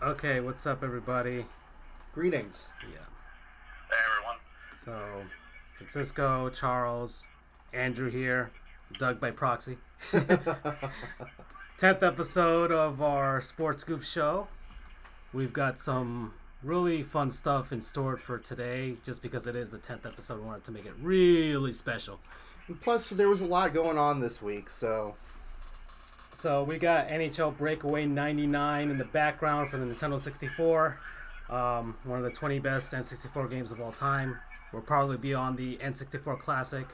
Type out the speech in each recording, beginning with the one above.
Okay, what's up, everybody? Greetings. Yeah. Hey, everyone. So, Francisco, Charles, Andrew here, Doug by proxy. 10th episode of our Sports Goofs show. We've got some really fun stuff in store for today. Just because it is the 10th episode, we wanted to make it really special. And plus, there was a lot going on this week, so... So we got NHL Breakaway 99 in the background for the Nintendo 64. One of the 20 best N64 games of all time. We'll probably be on the N64 Classic,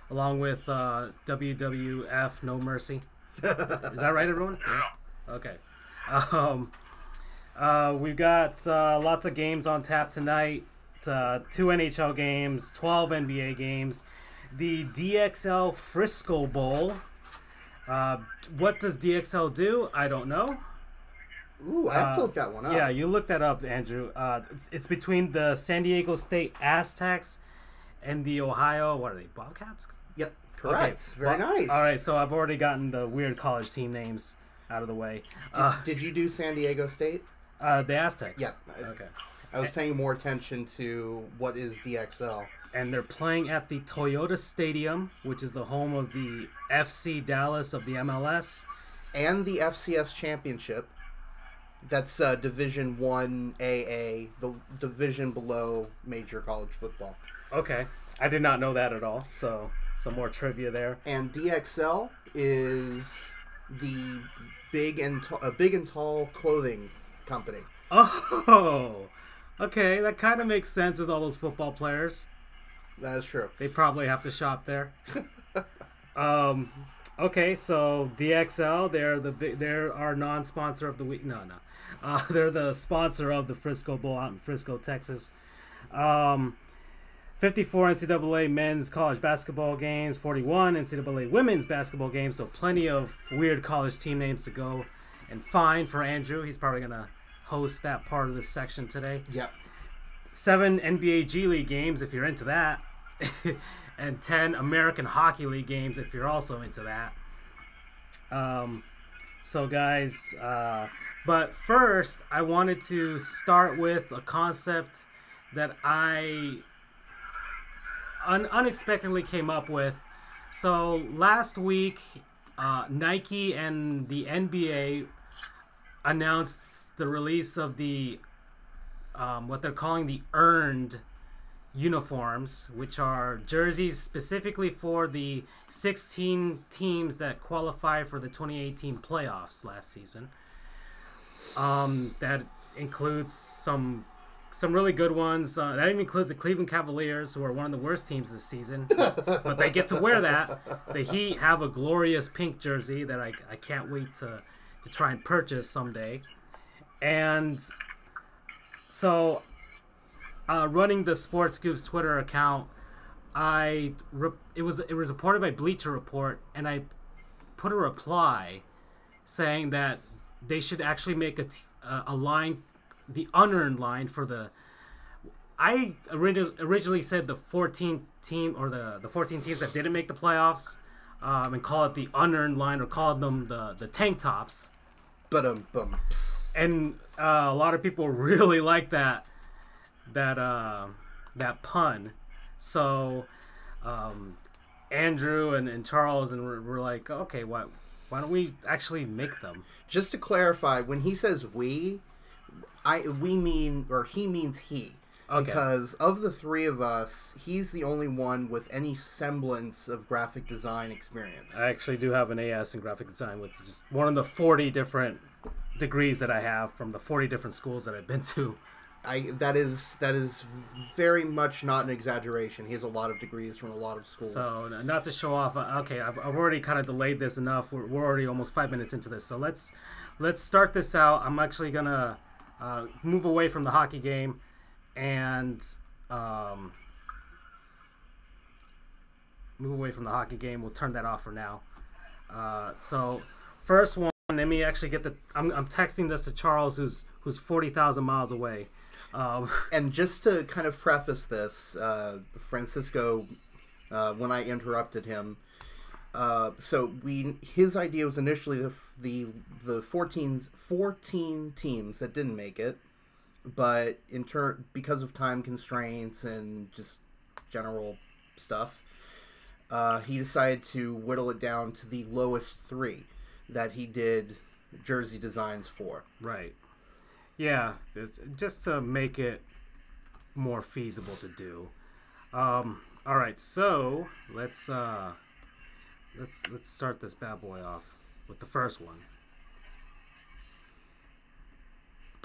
along with WWF No Mercy. Is that right, everyone? Yeah. Okay. We've got lots of games on tap tonight. 2 NHL games, 12 NBA games, the DXL Frisco Bowl. What does DXL do? I don't know. Ooh, I have to look that one up. Yeah, you look that up, Andrew. It's between the San Diego State Aztecs and the Ohio, what are they, Bobcats? Yep, correct. Okay. Very nice. All right, so I've already gotten the weird college team names out of the way. Did you do San Diego State? The Aztecs. Yep. Okay. I was paying more attention to what is DXL. And they're playing at the Toyota Stadium, which is the home of the FC Dallas of the MLS. And the FCS Championship. That's Division 1AA, the division below major college football. Okay. I did not know that at all, so some more trivia there. And DXL is the big and tall clothing company. Oh, okay. That kind of makes sense with all those football players. That is true. They probably have to shop there. Okay, so DXL, they're our non-sponsor of the week. No. They're the sponsor of the Frisco Bowl out in Frisco, Texas. 54 NCAA men's college basketball games, 41 NCAA women's basketball games, so plenty of weird college team names to go and find for Andrew. He's probably going to host that part of this section today. Yep. 7 NBA G League games if you're into that. And 10 American Hockey League games if you're also into that. So guys, but first I wanted to start with a concept that I unexpectedly came up with. So last week, Nike and the NBA announced the release of the what they're calling the unearned uniforms, which are jerseys specifically for the 16 teams that qualified for the 2018 playoffs last season. That includes some really good ones. That even includes the Cleveland Cavaliers, who are one of the worst teams this season. But they get to wear that. The Heat have a glorious pink jersey that I can't wait to try and purchase someday. And so, running the Sports Goofs Twitter account, it was reported by Bleacher Report, and I put a reply saying that they should actually make a line, the unearned line for the. I originally said the 14 team or the 14 teams that didn't make the playoffs, and call it the unearned line, or call them the tank tops. And a lot of people really like that pun. So Andrew and Charles and we're like, okay, why don't we actually make them? Just to clarify, when he says we means he. Okay. Because of the three of us, he's the only one with any semblance of graphic design experience. I actually do have an AS in graphic design with just one of the 40 different degrees that I have from the 40 different schools that I've been to. That is very much not an exaggeration. He has a lot of degrees from a lot of schools. So, not to show off, okay, I've already kind of delayed this enough. We're already almost 5 minutes into this. So let's start this out. I'm actually gonna move away from the hockey game and We'll turn that off for now. So first one, let me actually get I'm texting this to Charles, who's 40,000 miles away. And just to kind of preface this, Francisco, when I interrupted him, His idea was initially the 14 teams that didn't make it, but because of time constraints and just general stuff, he decided to whittle it down to the lowest 3 that he did jersey designs for. Right. Yeah, just to make it more feasible to do. All right, so let's start this bad boy off with the first one.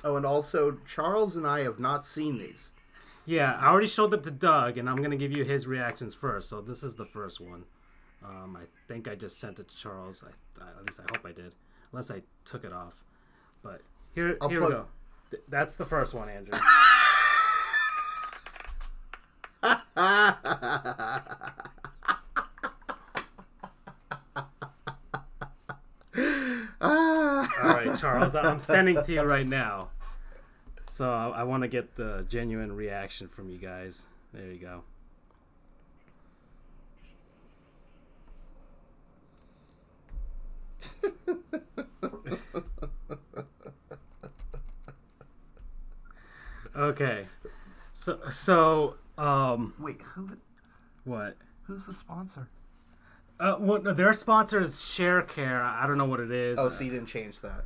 Oh, and also Charles and I have not seen these. Yeah, I already showed them to Doug, and I'm gonna give you his reactions first. So this is the first one. I think I just sent it to Charles. At least I hope I did, unless I took it off. But here we go. That's the first one, Andrew. All right, Charles, I'm sending to you right now. So I want to get the genuine reaction from you guys. There you go. Okay. So wait, who? What? Who's the sponsor? Well, their sponsor is ShareCare. I don't know what it is. Oh, so you didn't change that?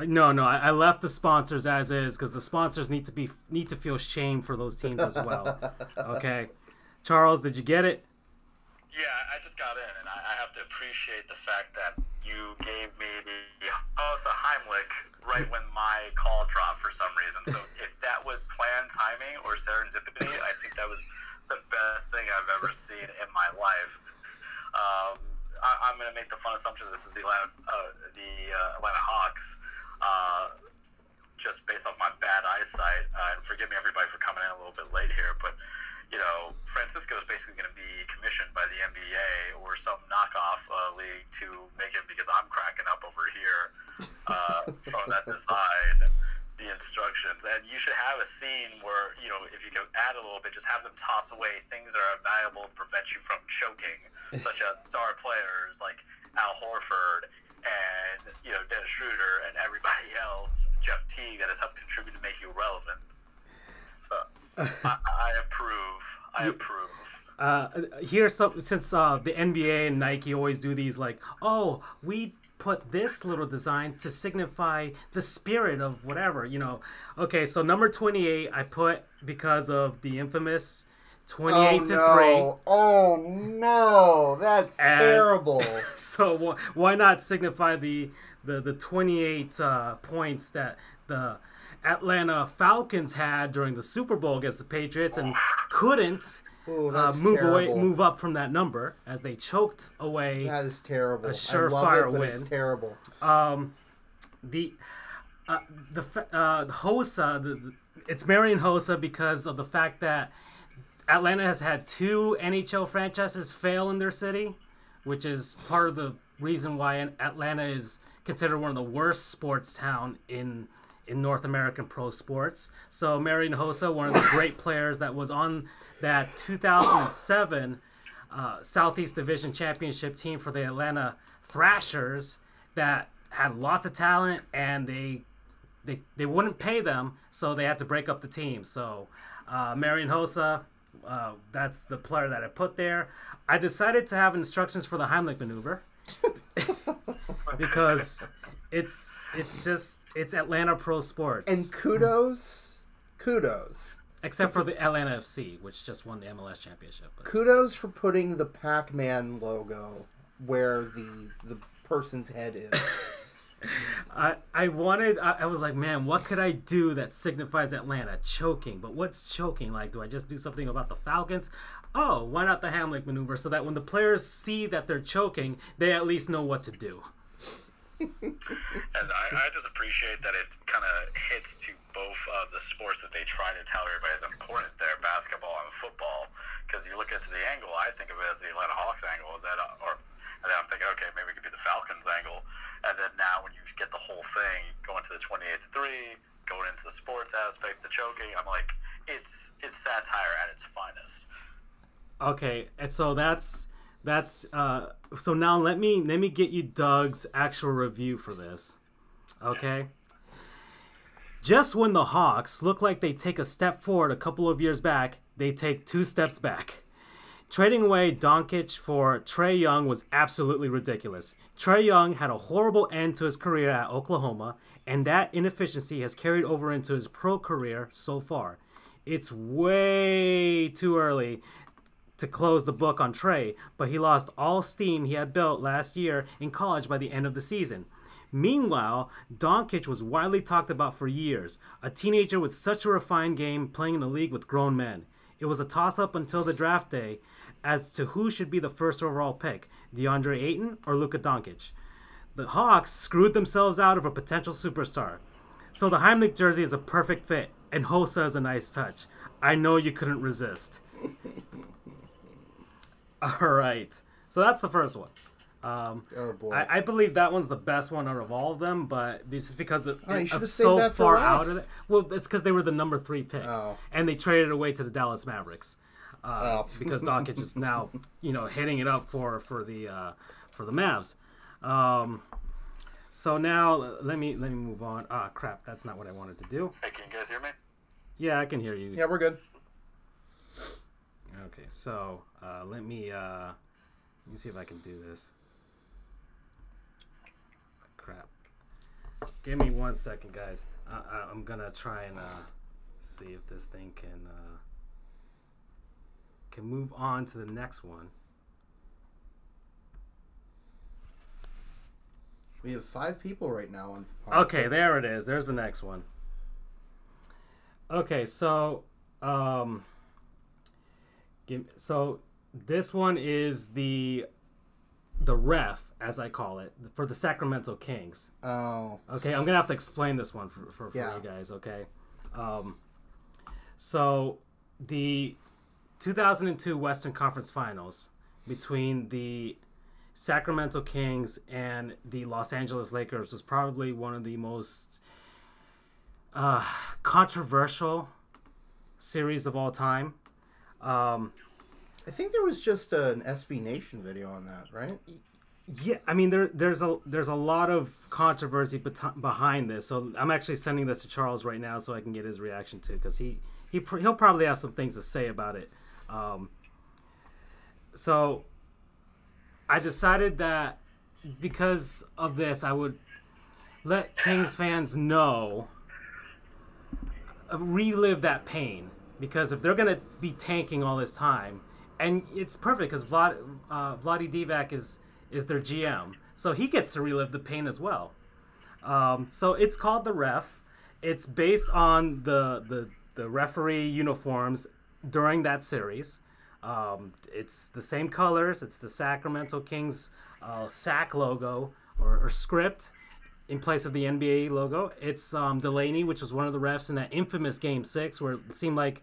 No. I left the sponsors as is because the sponsors need to feel shame for those teams as well. Okay, Charles, did you get it? Yeah, I just got in, and I have to appreciate the fact that you gave me the Heimlich right when my call dropped for some reason. So if that was planned timing or serendipity, I think that was the best thing I've ever seen in my life. I'm going to make the fun assumption that this is the Atlanta Hawks, just based off my bad eyesight. And forgive me, everybody, for coming in a little bit late here, but Francisco is basically going to be commissioned by the NBA or some knockoff league to make it because I'm cracking up over here from that design. The instructions, and you should have a scene where, if you could add a little bit, just have them toss away things that are valuable to prevent you from choking, such as star players like Al Horford and, Dennis Schroeder and everybody else, Jeff Teague, that has helped contribute to make you relevant. So, I approve. Here's something, since the NBA and Nike always do these, we put this little design to signify the spirit of whatever, Okay, so number 28 I put because of the infamous 28 to 3. Oh no, that's terrible. So why not signify the 28 points that the Atlanta Falcons had during the Super Bowl against the Patriots and couldn't move up from that number as they choked away. That is terrible. A surefire win. It's terrible. The Hossa, it's Marion Hossa because of the fact that Atlanta has had 2 NHL franchises fail in their city, which is part of the reason why Atlanta is considered one of the worst sports town in North American pro sports. So Marion Hossa, one of the great players that was on that 2007 Southeast Division Championship team for the Atlanta Thrashers, that had lots of talent, and they wouldn't pay them, so they had to break up the team. So Marion Hossa, that's the player that I put there. I decided to have instructions for the Heimlich maneuver because it's Atlanta pro sports. And kudos. Except for the Atlanta FC, which just won the MLS championship. But kudos for putting the Pac-Man logo where the person's head is. I was like, man, what could I do that signifies Atlanta? Choking. But what's choking? Like, do I just do something about the Falcons? Oh, why not the Heimlich maneuver? So that when the players see that they're choking, they at least know what to do. And I just appreciate that it kind of hits to both of the sports that they try to tell everybody is important there, basketball and football. Because you look at the angle, I think of it as the Atlanta Hawks angle, and then I'm thinking, okay, maybe it could be the Falcons angle. And then now when you get the whole thing, going to the 28-3, going into the sports aspect, the choking, I'm like, it's satire at its finest. Okay, and so that's That's so now let me get you Doug's actual review for this. Okay. Just when the Hawks look like they take a step forward a couple of years back, they take 2 steps back. Trading away Doncic for Trae Young was absolutely ridiculous. Trae Young had a horrible end to his career at Oklahoma, and that inefficiency has carried over into his pro career so far. It's way too early to close the book on Trae, but he lost all steam he had built last year in college by the end of the season. Meanwhile, Doncic was widely talked about for years, a teenager with such a refined game playing in a league with grown men. It was a toss-up until the draft day as to who should be the first overall pick, DeAndre Ayton or Luka Doncic. The Hawks screwed themselves out of a potential superstar. So the Heimlich jersey is a perfect fit, and Hosa is a nice touch. I know you couldn't resist. All right. So that's the first one. Oh boy! I believe that one's the best one out of all of them, but it's just because it's so far out of it. Well, it's because they were the number 3 pick, and they traded away to the Dallas Mavericks because Doncic is now hitting it up for the Mavs. So now let me move on. Ah, crap! That's not what I wanted to do. Hey, can you guys hear me? Yeah, I can hear you. Yeah, we're good. Okay, so let me see if I can do this. Crap. Give me 1 second, guys. I'm gonna try and see if this thing can move on to the next one. We have 5 people right now on. Okay, there it is. There's the next one. Okay, so so this one is the ref, as I call it, for the Sacramento Kings. Oh. Okay, I'm gonna have to explain this one for you guys. Okay, so the 2002 Western Conference Finals between the Sacramento Kings and the Los Angeles Lakers was probably one of the most controversial series of all time. I think there was just an SB Nation video on that, right? Yeah, I mean there's a lot of controversy behind this. So I'm actually sending this to Charles right now so I can get his reaction too, because he'll probably have some things to say about it. So I decided that because of this, I would let Kings fans know, relive that pain, because if they're gonna be tanking all this time. And it's perfect because Vlade Divac is their GM, so he gets to relive the pain as well. So it's called The Ref. It's based on the referee uniforms during that series. It's the same colors. It's the Sacramento Kings SAC logo or script in place of the NBA logo. It's Delaney, which was one of the refs in that infamous Game 6 where it seemed like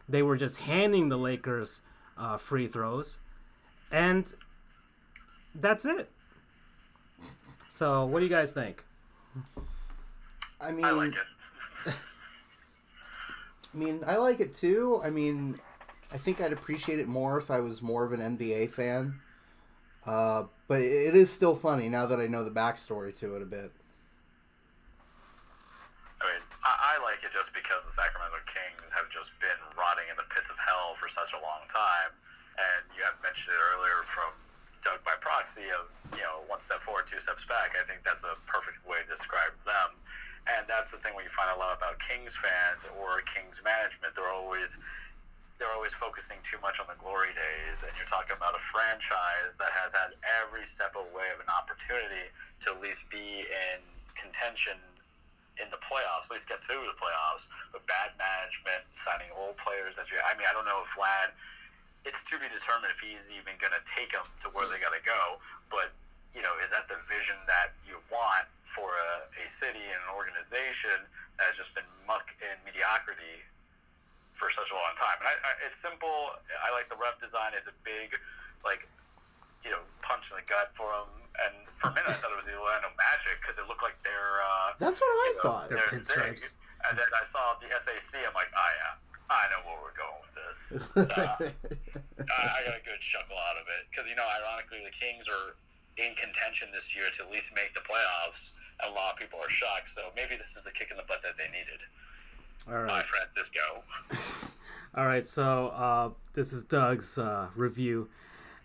they were just handing the Lakers free throws, and that's it. So what do you guys think? I mean, I like it. I like it too. I mean, I think I'd appreciate it more if I was more of an NBA fan, but it is still funny now that I know the backstory to it a bit. I mean, I like it just because the Sacramento Kings have just been rotting in the pits of hell for such a long time. And you have mentioned it earlier from Doug by proxy of, 1 step forward, 2 steps back. I think that's a perfect way to describe them. And that's the thing when you find a lot about Kings fans or Kings management. They're always focusing too much on the glory days. And you're talking about a franchise that has had every step away of an opportunity to at least be in contention in the playoffs, at least get through the playoffs, but bad management, signing old players. I don't know if Vlad, it's to be determined if he's even going to take them to where they got to go, but, is that the vision that you want for a city and an organization that has just been muck in mediocrity for such a long time? And it's simple. I like the ref design. It's a big, punch in the gut for them. And for a minute, I thought it was the Orlando Magic because it looked like they're. That's what I thought. They're pinstripes. And then I saw the SAC. I'm like, oh yeah, I know where we're going with this. I got a good chuckle out of it because, ironically, the Kings are in contention this year to at least make the playoffs, and a lot of people are shocked. So maybe this is the kick in the butt that they needed. All right. Bye, Francisco. All right, so this is Doug's review.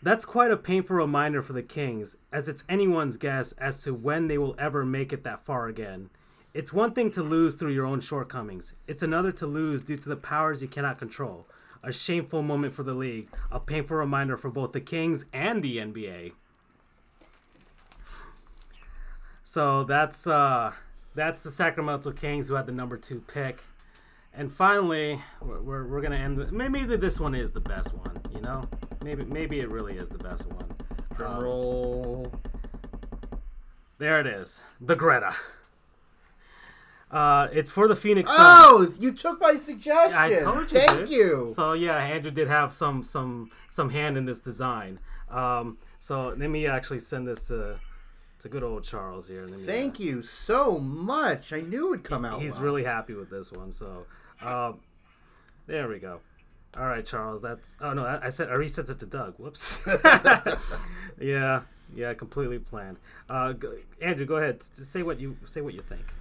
That's quite a painful reminder for the Kings, as it's anyone's guess as to when they will ever make it that far again. It's one thing to lose through your own shortcomings. It's another to lose due to the powers you cannot control. A shameful moment for the league. A painful reminder for both the Kings and the NBA. So that's the Sacramento Kings, who had the number 2 pick. And finally, we're gonna end. Maybe this one is the best one. Maybe it really is the best one. Drum roll. There it is, the Greta. It's for the Phoenix Suns. Oh, you took my suggestion. I told you. Thank you. So yeah, Andrew did have some hand in this design. So let me actually send this to good old Charles here. Thank you so much. I knew it would come out. He's well. really happy with this one. So there we go. All right, Charles. That's I resent it to Doug. Whoops. Yeah, completely planned. Andrew, go ahead. Say what you think.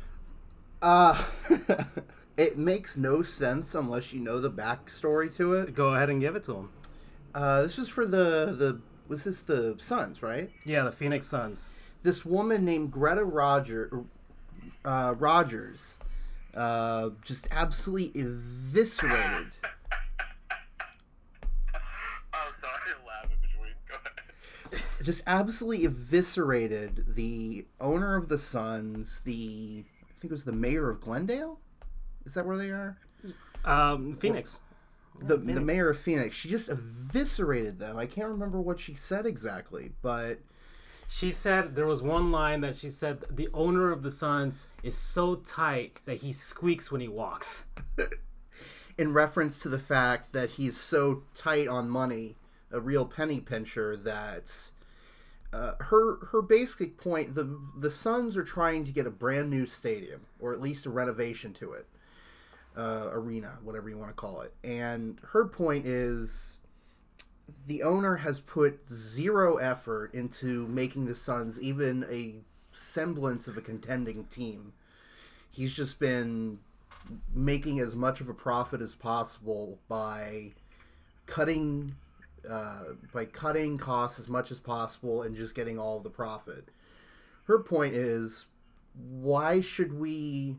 It makes no sense unless you know the backstory to it. Go ahead and give it to him. This was for was this the Suns, right? Yeah, the Phoenix Suns. This woman named Greta Rogers, just absolutely eviscerated. I'm sorry, laughing between. Go ahead. Just absolutely eviscerated the owner of the Suns, I think it was the mayor of Glendale? Is that where they are? Phoenix. The mayor of Phoenix. She just eviscerated them. I can't remember what she said exactly, but... She said, there was one line that she said, the owner of the Suns is so tight that he squeaks when he walks. In reference to the fact that he's so tight on money, a real penny pincher, that... her basic point, the Suns are trying to get a brand new stadium, or at least a renovation to it, arena, whatever you want to call it. And her point is, the owner has put zero effort into making the Suns even a semblance of a contending team. He's just been making as much of a profit as possible by cutting costs as much as possible and just getting all of the profit. Her point is, why should we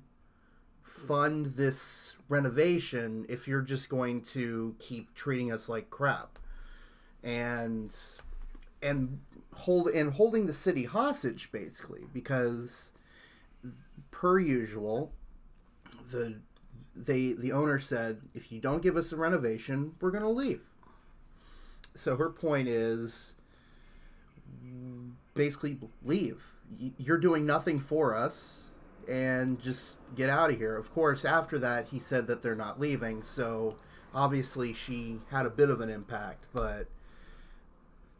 fund this renovation if you're just going to keep treating us like crap and holding the city hostage, basically, because per usual the owner said, if you don't give us a renovation, we're going to leave. So her point is, basically, leave. You're doing nothing for us, and just get out of here. Of course, after that, he said that they're not leaving, so obviously she had a bit of an impact, but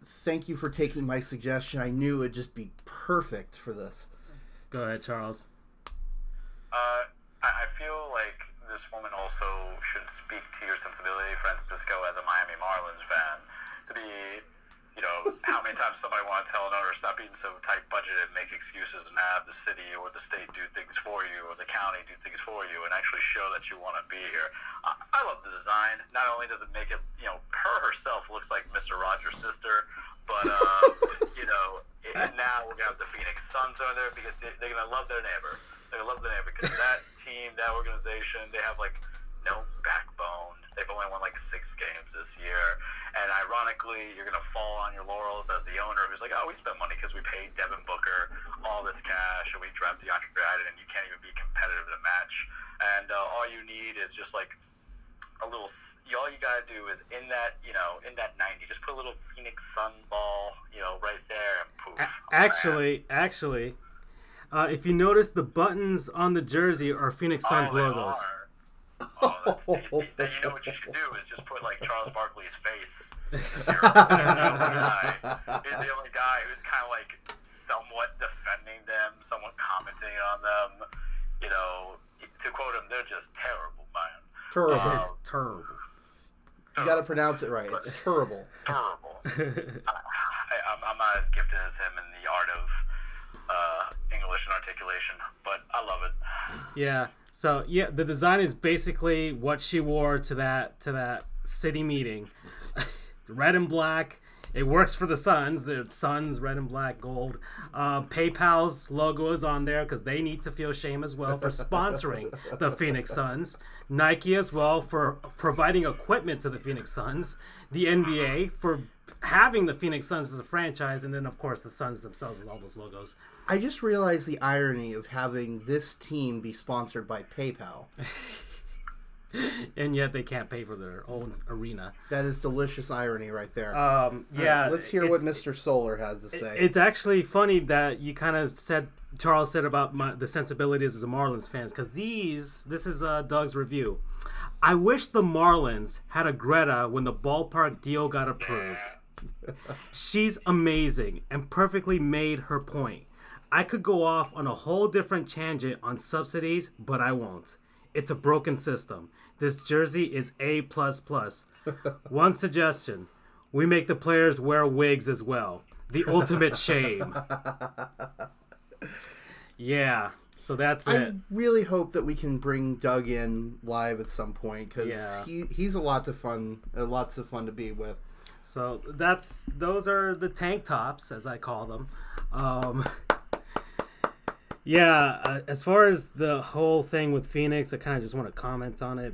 thank you for taking my suggestion. I knew it would just be perfect for this. Go ahead, Charles. I feel like this woman also should speak to your sensibility, Francisco, as a Miami Marlins fan, to be, how many times somebody want to tell an owner, stop being so tight budgeted and make excuses and have the city or the state do things for you or the county do things for you and actually show that you want to be here. I love the design. Not only does it make it, her herself looks like Mr. Rogers' sister, but, now we're going to have the Phoenix Suns over there because they're going to love their neighbor. They're going to love their neighbor because that team, that organization, they have, no backbone. They've only won 6 games this year. And ironically, you're going to fall on your laurels as the owner who's like, oh, we spent money because we paid Devin Booker all this cash and we drafted DeAndre Ayton and you can't even be competitive in a match. And all you need is just a little, all you got to do is in that 90, just put a little Phoenix Sun ball, right there and poof. Actually, if you notice, the buttons on the jersey are Phoenix Suns logos. Then you know what you should do is just put Charles Barkley's face. He's the only guy who's kind of somewhat defending them, somewhat commenting on them. To quote him, they're just terrible, man. Terrible. Terrible. You got to pronounce it right. It's terrible. Terrible. I'm not as gifted as him in the art of English and articulation, but I love it. Yeah. So yeah, the design is basically what she wore to that city meeting. Red and black. It works for the Suns. The Suns, red and black, gold. PayPal's logo is on there because they need to feel shame as well for sponsoring the Phoenix Suns. Nike as well for providing equipment to the Phoenix Suns. The NBA for having the Phoenix Suns as a franchise. And then, of course, the Suns themselves with all those logos. I just realized the irony of having this team be sponsored by PayPal. And yet they can't pay for their own arena. That is delicious irony right there. Yeah. Right, let's hear what Mr. Solar has to say. It's actually funny that you kind of said, Charles said about the sensibilities as a Marlins fans, because this is Doug's review. I wish the Marlins had a Greta when the ballpark deal got approved. She's amazing and perfectly made her point. I could go off on a whole different tangent on subsidies, but I won't. It's a broken system. This jersey is A++. One suggestion. We make the players wear wigs as well. The ultimate shame. Yeah. So that's it. I really hope that we can bring Doug in live at some point because he's lots of fun to be with. So those are the tank tops, as I call them. Yeah, as far as the whole thing with Phoenix, I kind of just want to comment on it.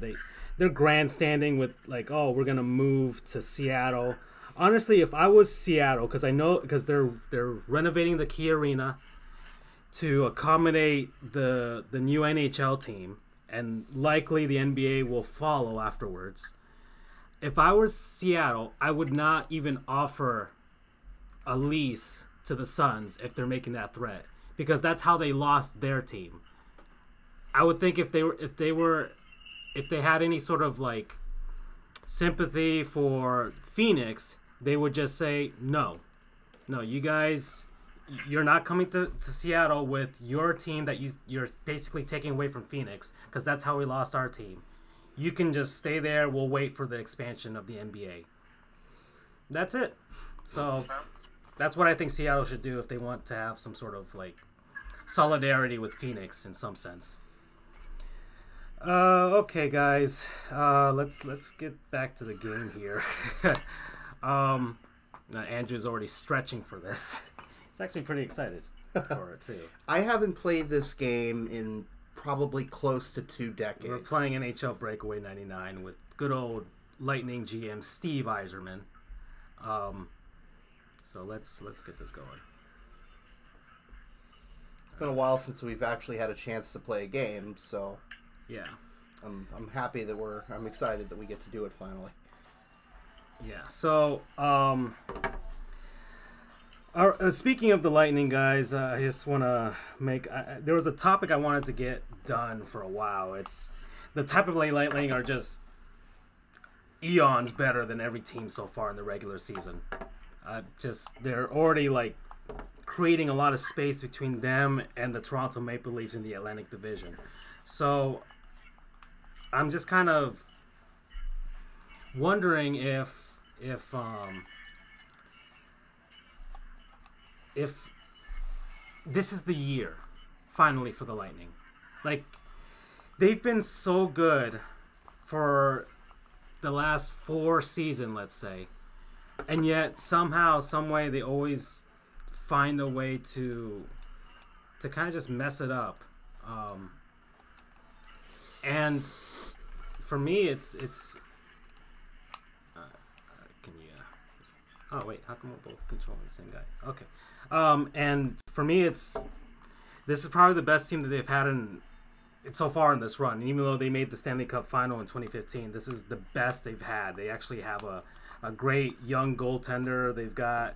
They're grandstanding with like, oh, we're gonna move to Seattle. Honestly, if I was Seattle, because they're renovating the Key Arena to accommodate the new NHL team, and likely the NBA will follow afterwards. If I was Seattle, I would not even offer a lease to the Suns if they're making that threat. Because that's how they lost their team. I would think if they had any sort of like sympathy for Phoenix, they would just say no, you guys, you're not coming to Seattle with your team that you're basically taking away from Phoenix because that's how we lost our team. You can just stay there. We'll wait for the expansion of the NBA. That's it. So that's what I think Seattle should do if they want to have some sort of like solidarity with Phoenix in some sense. Okay, guys. Let's get back to the game here. Andrew's already stretching for this. He's actually pretty excited for it too. I haven't played this game in probably close to 2 decades. We're playing NHL Breakaway 99 with good old Lightning GM Steve Yzerman. So let's get this going. It's been a while since we've actually had a chance to play a game, so yeah, I'm happy that I'm excited that we get to do it finally. Yeah. So speaking of the Lightning, guys, I just want to make there was a topic I wanted to get done for a while. It's the type of Lightning are just eons better than every team so far in the regular season. They're already like creating a lot of space between them and the Toronto Maple Leafs in the Atlantic Division. So I'm just kind of wondering if this is the year finally for the Lightning. Like, they've been so good for the last 4 seasons, let's say, and yet somehow, some way, they always find a way to kind of just mess it up. And for me, it's can you? Oh wait, how come we're both controlling the same guy? Okay. And for me, this is probably the best team that they've had so far in this run. And even though they made the Stanley Cup final in 2015, this is the best they've had. They actually have a great young goaltender. They've got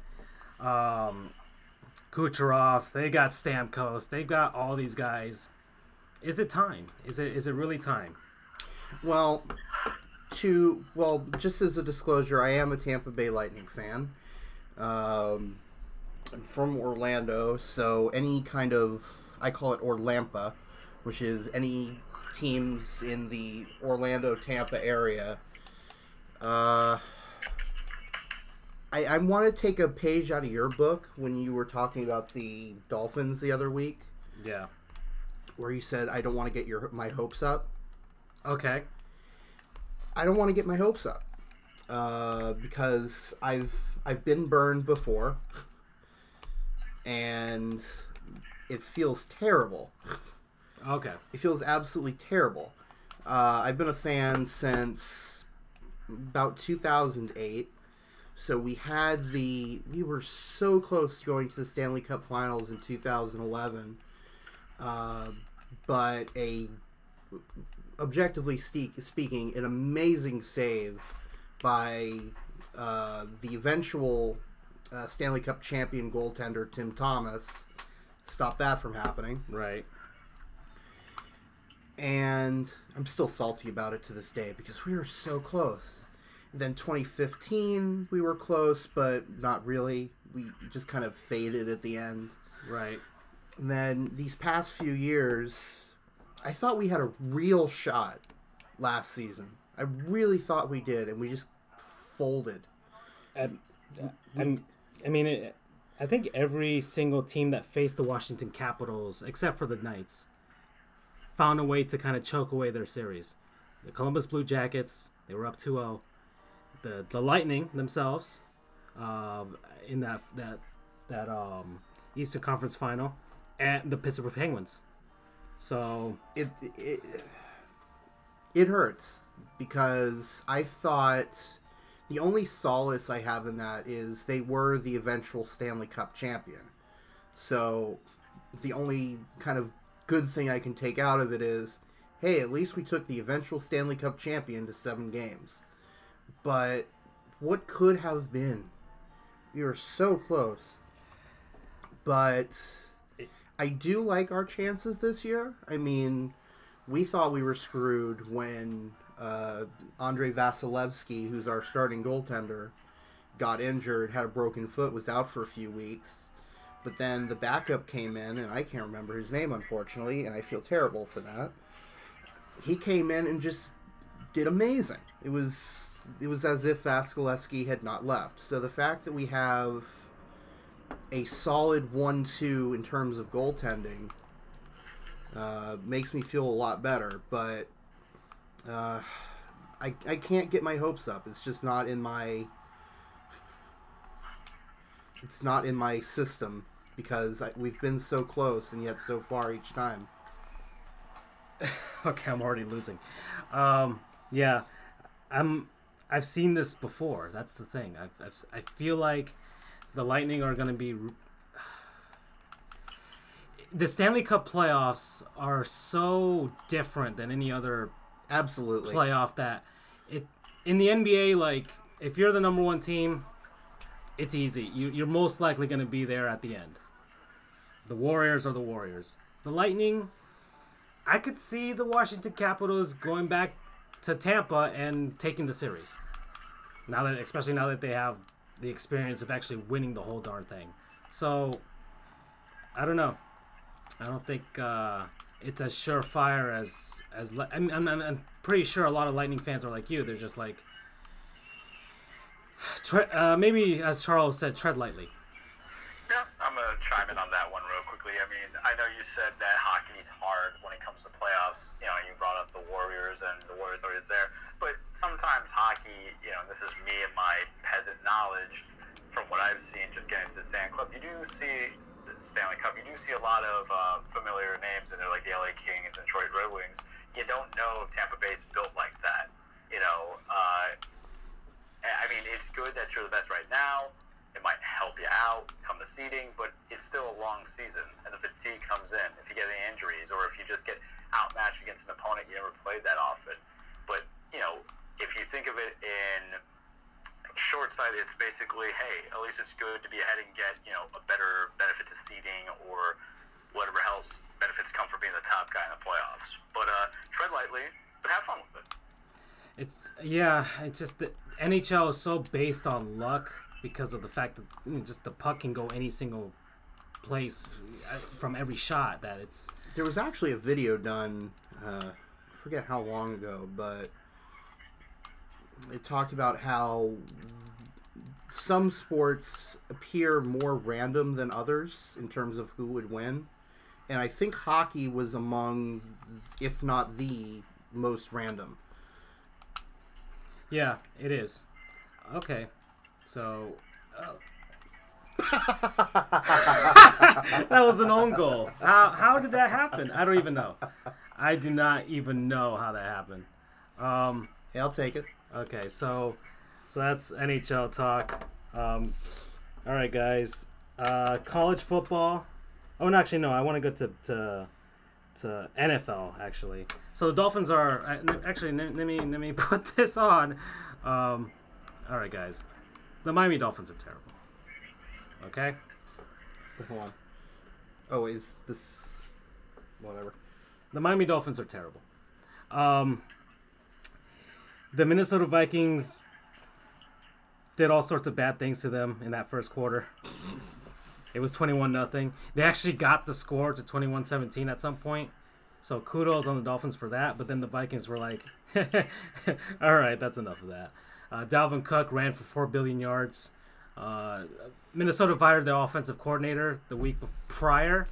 Kucherov. They got Stamkos. They've got all these guys. Is it time? Is it really time? Well, just as a disclosure, I am a Tampa Bay Lightning fan. I'm from Orlando, so any kind of, I call it Orlampa, which is any teams in the Orlando, Tampa area, I want to take a page out of your book when you were talking about the Dolphins the other week. Yeah. Where you said, I don't want to get my hopes up. Okay. I don't want to get my hopes up. Because I've been burned before. And it feels terrible. Okay. It feels absolutely terrible. I've been a fan since about 2008. So we were so close to going to the Stanley Cup Finals in 2011, but objectively speaking, an amazing save by the eventual Stanley Cup champion goaltender Tim Thomas stopped that from happening. Right. And I'm still salty about it to this day because we were so close. Then 2015, we were close, but not really. We just kind of faded at the end. Right. And then these past few years, I thought we had a real shot last season. I really thought we did, and we just folded. I think every single team that faced the Washington Capitals, except for the Knights, found a way to kind of choke away their series. The Columbus Blue Jackets, they were up 2-0. The Lightning themselves, in that Eastern Conference Final, and the Pittsburgh Penguins. So it hurts because I thought the only solace I have in that is they were the eventual Stanley Cup champion. So the only kind of good thing I can take out of it is, hey, at least we took the eventual Stanley Cup champion to 7 games. But what could have been? We were so close. But I do like our chances this year. I mean, we thought we were screwed when Andrei Vasilevsky, who's our starting goaltender, got injured, had a broken foot, was out for a few weeks. But then the backup came in, and I can't remember his name, unfortunately, and I feel terrible for that. He came in and just did amazing. It was as if Vasilevsky had not left. So the fact that we have a solid 1-2 in terms of goaltending makes me feel a lot better. But I can't get my hopes up. It's just not in my... It's not in my system because we've been so close and yet so far each time. Okay, I'm already losing. Yeah, I've seen this before. That's the thing. I feel like the Lightning are going to be... The Stanley Cup playoffs are so different than any other absolutely playoff that in the NBA, like, if you're the number one team, it's easy. You're most likely going to be there at the end. The Warriors are the Warriors. The Lightning, I could see the Washington Capitals going back to Tampa and taking the series. Especially now that they have the experience of actually winning the whole darn thing. So, I don't know. I don't think it's as surefire as I'm pretty sure a lot of Lightning fans are like you. They're just like, maybe as Charles said, tread lightly. Yeah, I'm going to chime in on that one real quickly. I mean, I know you said that hockey's hard when it comes to playoffs. You know, you brought up the Warriors, and the Warriors are always there. But sometimes hockey, you know, this is me and my peasant knowledge from what I've seen just getting to the Stanley Cup. You do see the Stanley Cup. You do see a lot of familiar names in there, like the LA Kings and Detroit Red Wings. You don't know if Tampa Bay's built like that. You know, I mean, it's good that you're the best right now. It might help you out come the seeding, but it's still a long season, and the fatigue comes in if you get any injuries or if you just get outmatched against an opponent you never played that often. But, you know, if you think of it in short sight, it's basically, hey, at least it's good to be ahead and get, you know, a better benefit to seeding or whatever else benefits come from being the top guy in the playoffs. But tread lightly, but have fun with it. It's just that NHL is so based on luck because of the fact that just the puck can go any single place from every shot that it's... There was actually a video done, I forget how long ago, but it talked about how some sports appear more random than others in terms of who would win. And I think hockey was among, if not the most random. Yeah, it is. Okay. So... that was an own goal. How did that happen? I don't even know. I do not even know how that happened. Hey, I'll take it. Okay, so that's NHL talk. All right, guys. College football. Oh, no, actually, no. I want to go to NFL. Actually, so the Dolphins are actually. Let me put this on. All right, guys. The Miami Dolphins are terrible. Okay. Hold on. Oh, is this whatever? The Miami Dolphins are terrible. The Minnesota Vikings did all sorts of bad things to them in that first quarter. It was 21-0. They actually got the score to 21-17 at some point. So kudos on the Dolphins for that. But then the Vikings were like, all right, that's enough of that. Dalvin Cook ran for 4 billion yards. Minnesota fired their offensive coordinator the week prior.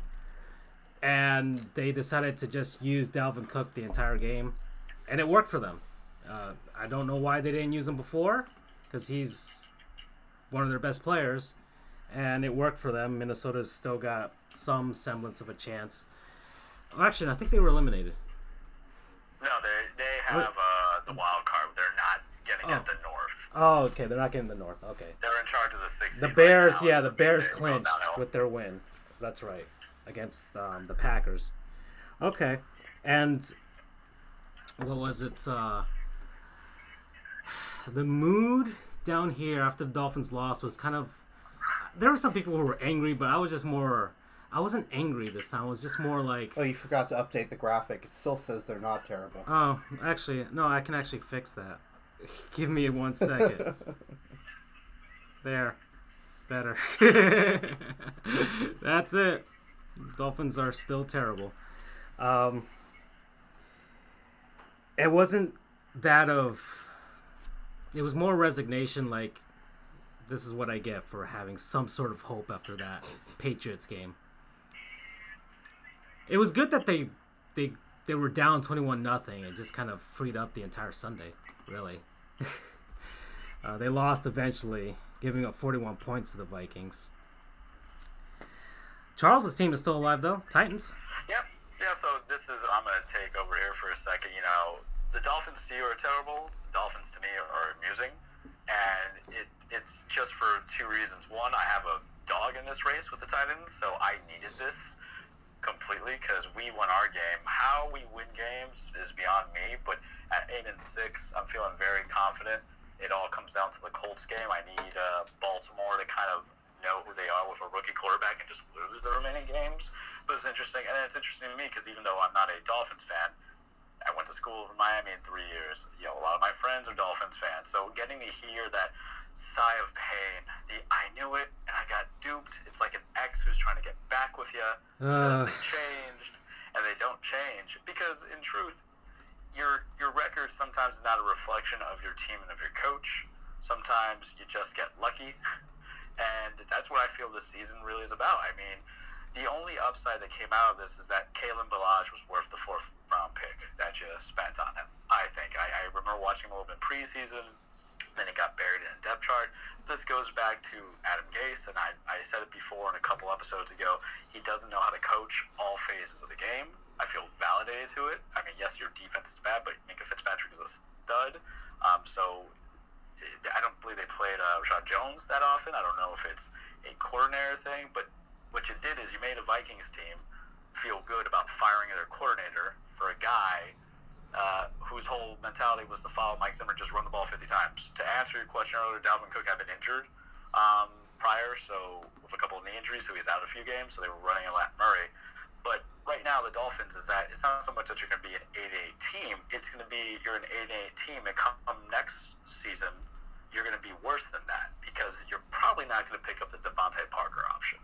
And they decided to just use Dalvin Cook the entire game. And it worked for them. I don't know why they didn't use him before. Because he's one of their best players. And it worked for them. Minnesota's still got some semblance of a chance. Actually, I think they were eliminated. No, they have the wild card. They're not going to get the North. Oh, okay. They're not getting the North. Okay. They're in charge of the 6th. The Bears, right now, so the Bears clinched with their win. That's right. Against the Packers. Okay. And what was it? The mood down here after the Dolphins lost was kind of... There were some people who were angry, but I was just more... I wasn't angry this time. I was just more like... Oh, you forgot to update the graphic. It still says they're not terrible. Oh, actually, no, I can actually fix that. Give me 1 second. There. Better. That's it. Dolphins are still terrible. It wasn't that of... It was more resignation, like, this is what I get for having some sort of hope after that Patriots game. It was good that they were down 21-0 and just kind of freed up the entire Sunday, really. They lost eventually, giving up 41 points to the Vikings. Charles's team is still alive, though. Titans. Yep. Yeah, so I'm going to take over here for a second. You know, the Dolphins to you are terrible. The Dolphins to me are amusing. And it's just for two reasons. One, I have a dog in this race with the Titans, so I needed this completely because we won our game. How we win games is beyond me, but at 8-6, I'm feeling very confident. It all comes down to the Colts game. I need Baltimore to kind of know who they are with a rookie quarterback and just lose the remaining games. But it's interesting, and it's interesting to me because even though I'm not a Dolphins fan, I went to school in Miami in 3 years. You know, a lot of my friends are Dolphins fans. So getting to hear that sigh of pain, I knew it and I got duped. It's like an ex who's trying to get back with you. Says they changed and they don't change. Because in truth, your record sometimes is not a reflection of your team and of your coach. Sometimes you just get lucky. And that's what I feel this season really is about. I mean, the only upside that came out of this is that Kalen Ballage was worth the 4th-round pick that you spent on him. I think. I remember watching him a little bit preseason, then he got buried in a depth chart. This goes back to Adam Gase, and I said it before in a couple episodes ago. He doesn't know how to coach all phases of the game. I feel validated to it. I mean, yes, your defense is bad, but Minka Fitzpatrick is a stud. So I don't believe they played Rashad Jones that often. I don't know if it's a coordinator thing, but what you did is you made a Vikings team feel good about firing their coordinator for a guy whose whole mentality was to follow Mike Zimmer and just run the ball 50 times. To answer your question earlier, Dalvin Cook had been injured prior, so with a couple of knee injuries, so he's out a few games, so they were running a Lat Murray. But right now, the Dolphins is that it's not so much that you're going to be an 8-8 team, it's going to be you're an 8-8 team, and come next season, you're going to be worse than that because you're probably not going to pick up the Devontae Parker option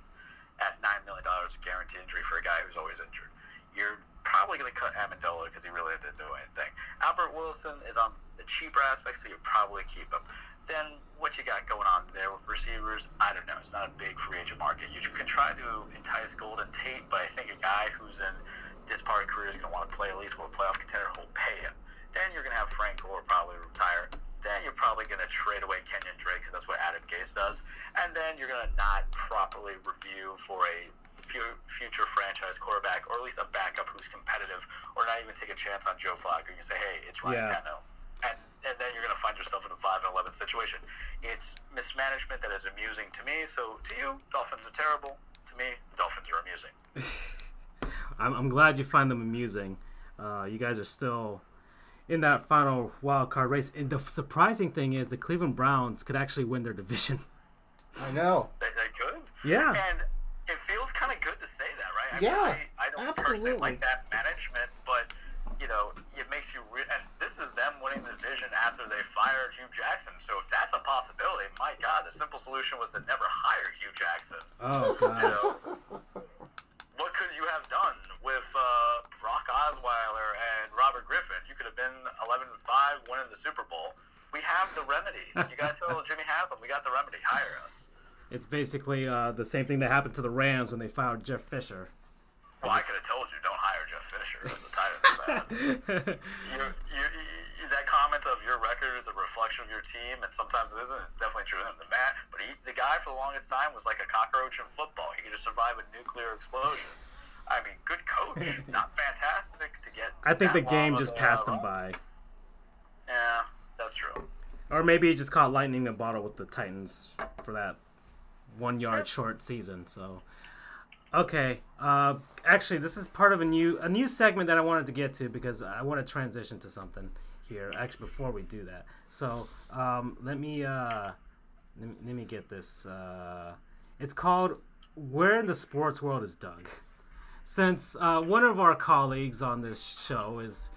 at $9 million guaranteed injury for a guy who's always injured. You're probably going to cut Amendola because he really didn't do anything. Albert Wilson is on the cheaper aspect, so you probably keep him. Then what you got going on there with receivers, I don't know. It's not a big free agent market. You can try to entice Golden Tate, but I think a guy who's in this part of career is going to want to play at least with a playoff contender who will pay him. Then you're going to have Frank Gore probably retire. Then you're probably going to trade away Kenyon Drake because that's what Adam Gase does. And then you're going to not properly review for a future franchise quarterback, or at least a backup who's competitive, or not even take a chance on Joe Flacco. You say, hey, it's Ryan Tannehill. And then you're going to find yourself in a 5-11 situation. It's mismanagement that is amusing to me. So to you, Dolphins are terrible. To me, the Dolphins are amusing. I'm glad you find them amusing. You guys are still in that final wild card race. And the surprising thing is the Cleveland Browns could actually win their division. I know. They could? Yeah. And it feels kind of good to say that, right? I don't absolutely. personally like that management, but, you know, it makes you and this is them winning the division after they fired Hugh Jackson. So if that's a possibility, my God, the simple solution was to never hire Hugh Jackson. Oh, God. You know, what could you have done with Brock Osweiler and Robert Griffin? You could have been 11-5, winning the Super Bowl. We have the remedy. You guys know Jimmy Haslam. We got the remedy. Hire us. It's basically the same thing that happened to the Rams when they fired Jeff Fisher. Well, I could have told you, don't hire Jeff Fisher as the tight end. That comment of your record is a reflection of your team, and sometimes it isn't. It's definitely true. But the guy for the longest time was like a cockroach in football. He could just survive a nuclear explosion. I mean, good coach, not fantastic to get. I think the game just passed him by. Yeah, that's true. Or maybe he just caught lightning in a bottle with the Titans for that 1 yard short season. So, okay. Actually, this is part of a new segment that I wanted to get to because I want to transition to something here. Actually, before we do that, so let me get this. It's called "Where in the Sports World is Doug?" Since one of our colleagues on this show is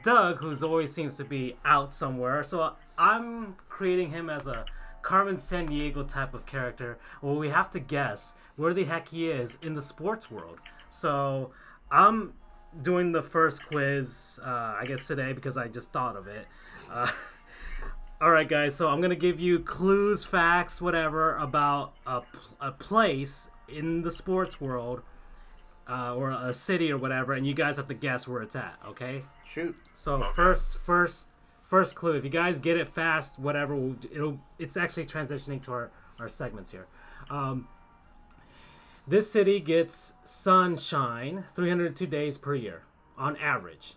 Doug, who's always seems to be out somewhere, so I'm creating him as a Carmen Sandiego type of character. Well, we have to guess where the heck he is in the sports world. So I'm doing the first quiz, I guess today because I just thought of it. All right, guys. So I'm gonna give you clues, facts, whatever about a place in the sports world, or a city or whatever, and you guys have to guess where it's at. Okay? Shoot. So Okay. First clue. If you guys get it fast, whatever, it's actually transitioning to our segments here. This city gets sunshine 302 days per year on average,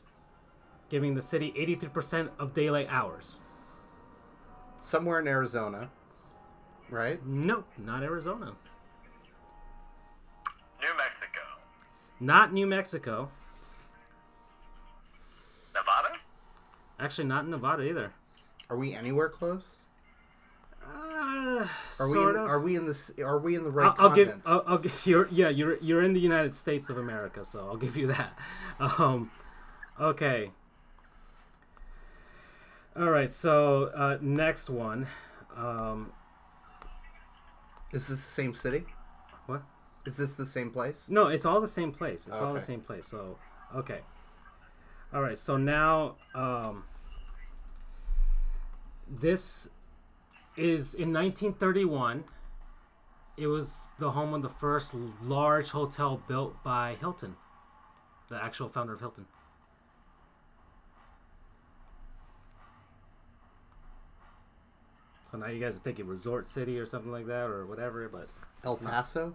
giving the city 83% of daylight hours. Somewhere in Arizona, right? Nope, not Arizona. New Mexico. Not New Mexico. Nevada? Actually, not in Nevada either. Are we anywhere close? Are we in the right continent? I'll give you're in the United States of America, so I'll give you that. Okay. All right. So next one. Is this the same city? What? Is this the same place? No, it's all the same place. It's all the Okay. same place. So, okay. All right. So now, this is in 1931. It was the home of the first large hotel built by Hilton, the actual founder of Hilton. So now you guys are thinking Resort City or something like that or whatever, but El Paso?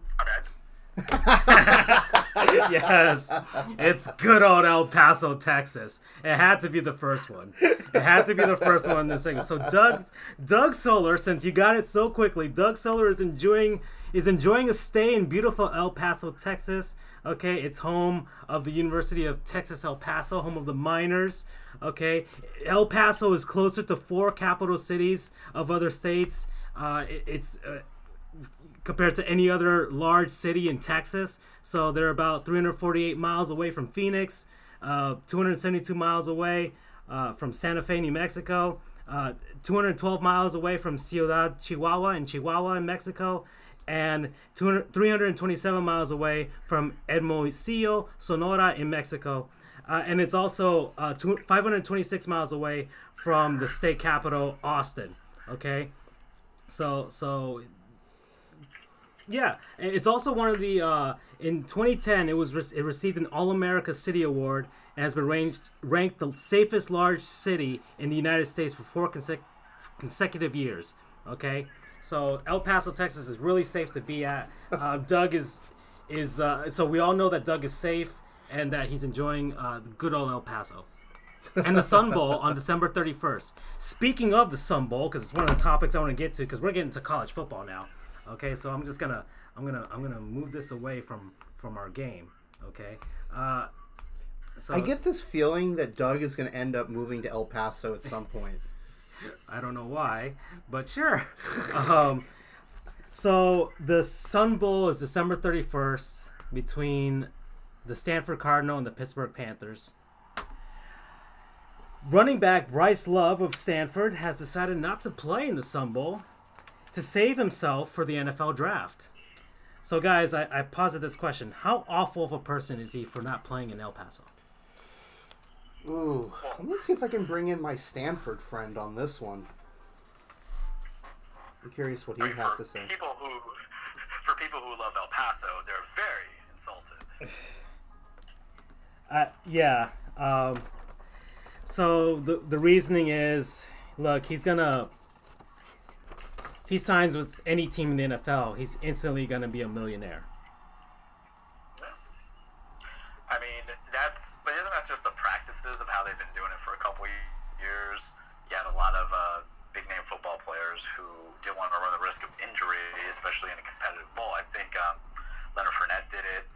yes, it's good old El Paso, Texas. It had to be the first one. It had to be the first one in this thing. So Doug Solar, since you got it so quickly, Doug Solar is enjoying a stay in beautiful El Paso, Texas. Okay, it's home of the University of Texas El Paso, home of the Miners. Okay, El Paso is closer to 4 capital cities of other states. It's compared to any other large city in Texas. So they're about 348 miles away from Phoenix, 272 miles away from Santa Fe, New Mexico, 212 miles away from Ciudad Chihuahua in Mexico, and 327 miles away from Hermosillo, Sonora in Mexico. And it's also 526 miles away from the state capital, Austin. Okay, so yeah, it's also one of the in 2010 it received an All-America City Award and has been ranked the safest large city in the United States for 4 consecutive years. Okay, so El Paso, Texas is really safe to be at. Doug is so we all know that Doug is safe and that he's enjoying good old El Paso. And the Sun Bowl on December 31st. Speaking of the Sun Bowl, because it's one of the topics I want to get to, because we're getting to college football now. Okay, so I'm gonna move this away from our game. Okay, so I get this feeling that Doug is gonna end up moving to El Paso at some point. I don't know why, but sure. So the Sun Bowl is December 31st between the Stanford Cardinal and the Pittsburgh Panthers. Running back Bryce Love of Stanford has decided not to play in the Sun Bowl to save himself for the NFL draft. So, guys, I posit this question. How awful of a person is he for not playing in El Paso? Ooh, let me see if I can bring in my Stanford friend on this one. I'm curious what he'd have to say. For people who love El Paso, they're very insulted. Yeah. So the reasoning is, look, he signs with any team in the NFL, he's instantly going to be a millionaire. I mean, but isn't that just the practices of how they've been doing it for a couple years? You had a lot of big-name football players who didn't want to run the risk of injury, especially in a competitive bowl. I think Leonard Fournette did it.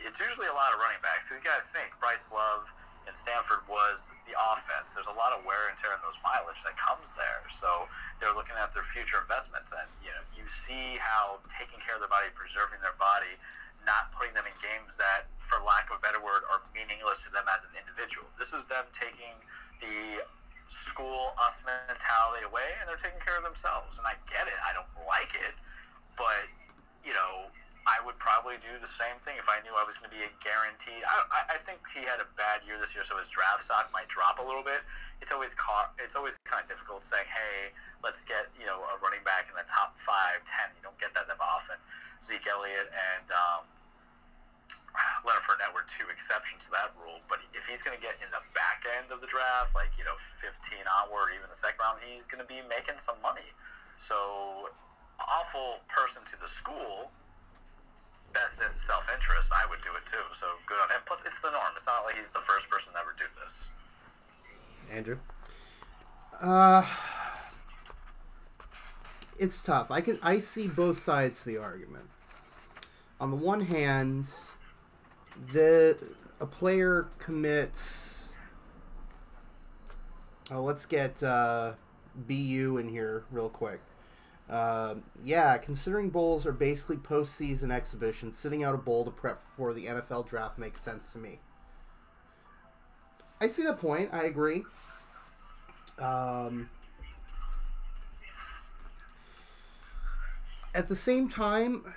It's usually a lot of running backs. Because you got to think, Bryce Love in Stanford was the offense. There's a lot of wear and tear in those mileage that comes there. So they're looking at their future investments. And, you see how taking care of their body, preserving their body, not putting them in games that, for lack of a better word, are meaningless to them as an individual. This is them taking the school us mentality away, and they're taking care of themselves. And I get it. I don't like it. But, I would probably do the same thing if I knew I was going to be a guaranteed. I think he had a bad year this year, so his draft stock might drop a little bit. It's always kind of difficult saying, hey, let's get a running back in the top 5, 10. You don't get that often. Zeke Elliott and Leonard Fournette were 2 exceptions to that rule. But if he's going to get in the back end of the draft, 15 onward, or even the second round, he's going to be making some money. So, awful person to the school. Best in self-interest, I would do it too. So good on him. Plus, it's the norm. It's not like he's the first person to ever do this. Andrew? It's tough. I see both sides of the argument. On the one hand, a player commits. Oh, let's get BU in here real quick. Considering bowls are basically postseason exhibitions, sitting out a bowl to prep for the NFL draft makes sense to me. I see that point. I agree. At the same time,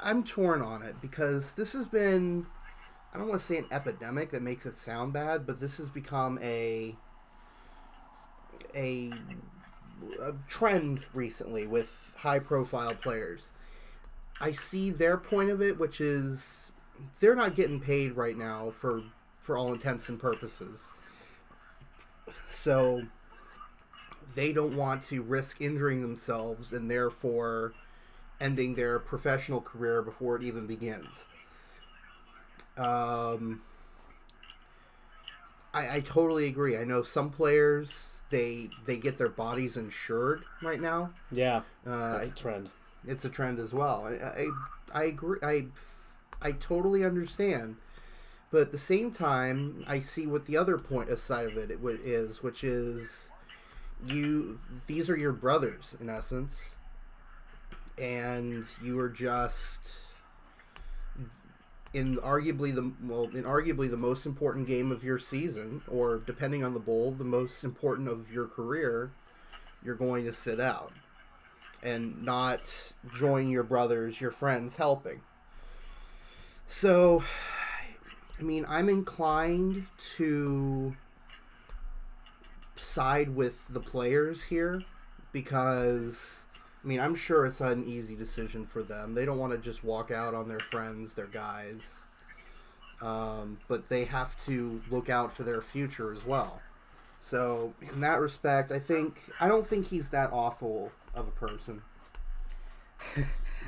I'm torn on it because this has been, I don't want to say an epidemic that makes it sound bad, but this has become a trend recently with high-profile players. I see their point of it, which is they're not getting paid right now for all intents and purposes. So they don't want to risk injuring themselves and therefore ending their professional career before it even begins. I totally agree. I know some players, they get their bodies insured right now. Yeah, that's a trend. It's a trend as well. I agree. I totally understand. But at the same time, I see what the other side of it is, which is these are your brothers, in essence. And you are just in arguably the most important game of your season, or depending on the bowl, the most important of your career, you're going to sit out and not join your brothers, your friends helping. So I mean, I'm inclined to side with the players here because, I mean, I'm sure it's not an easy decision for them. They don't want to just walk out on their friends, their guys. But they have to look out for their future as well. So, in that respect, I don't think he's that awful of a person.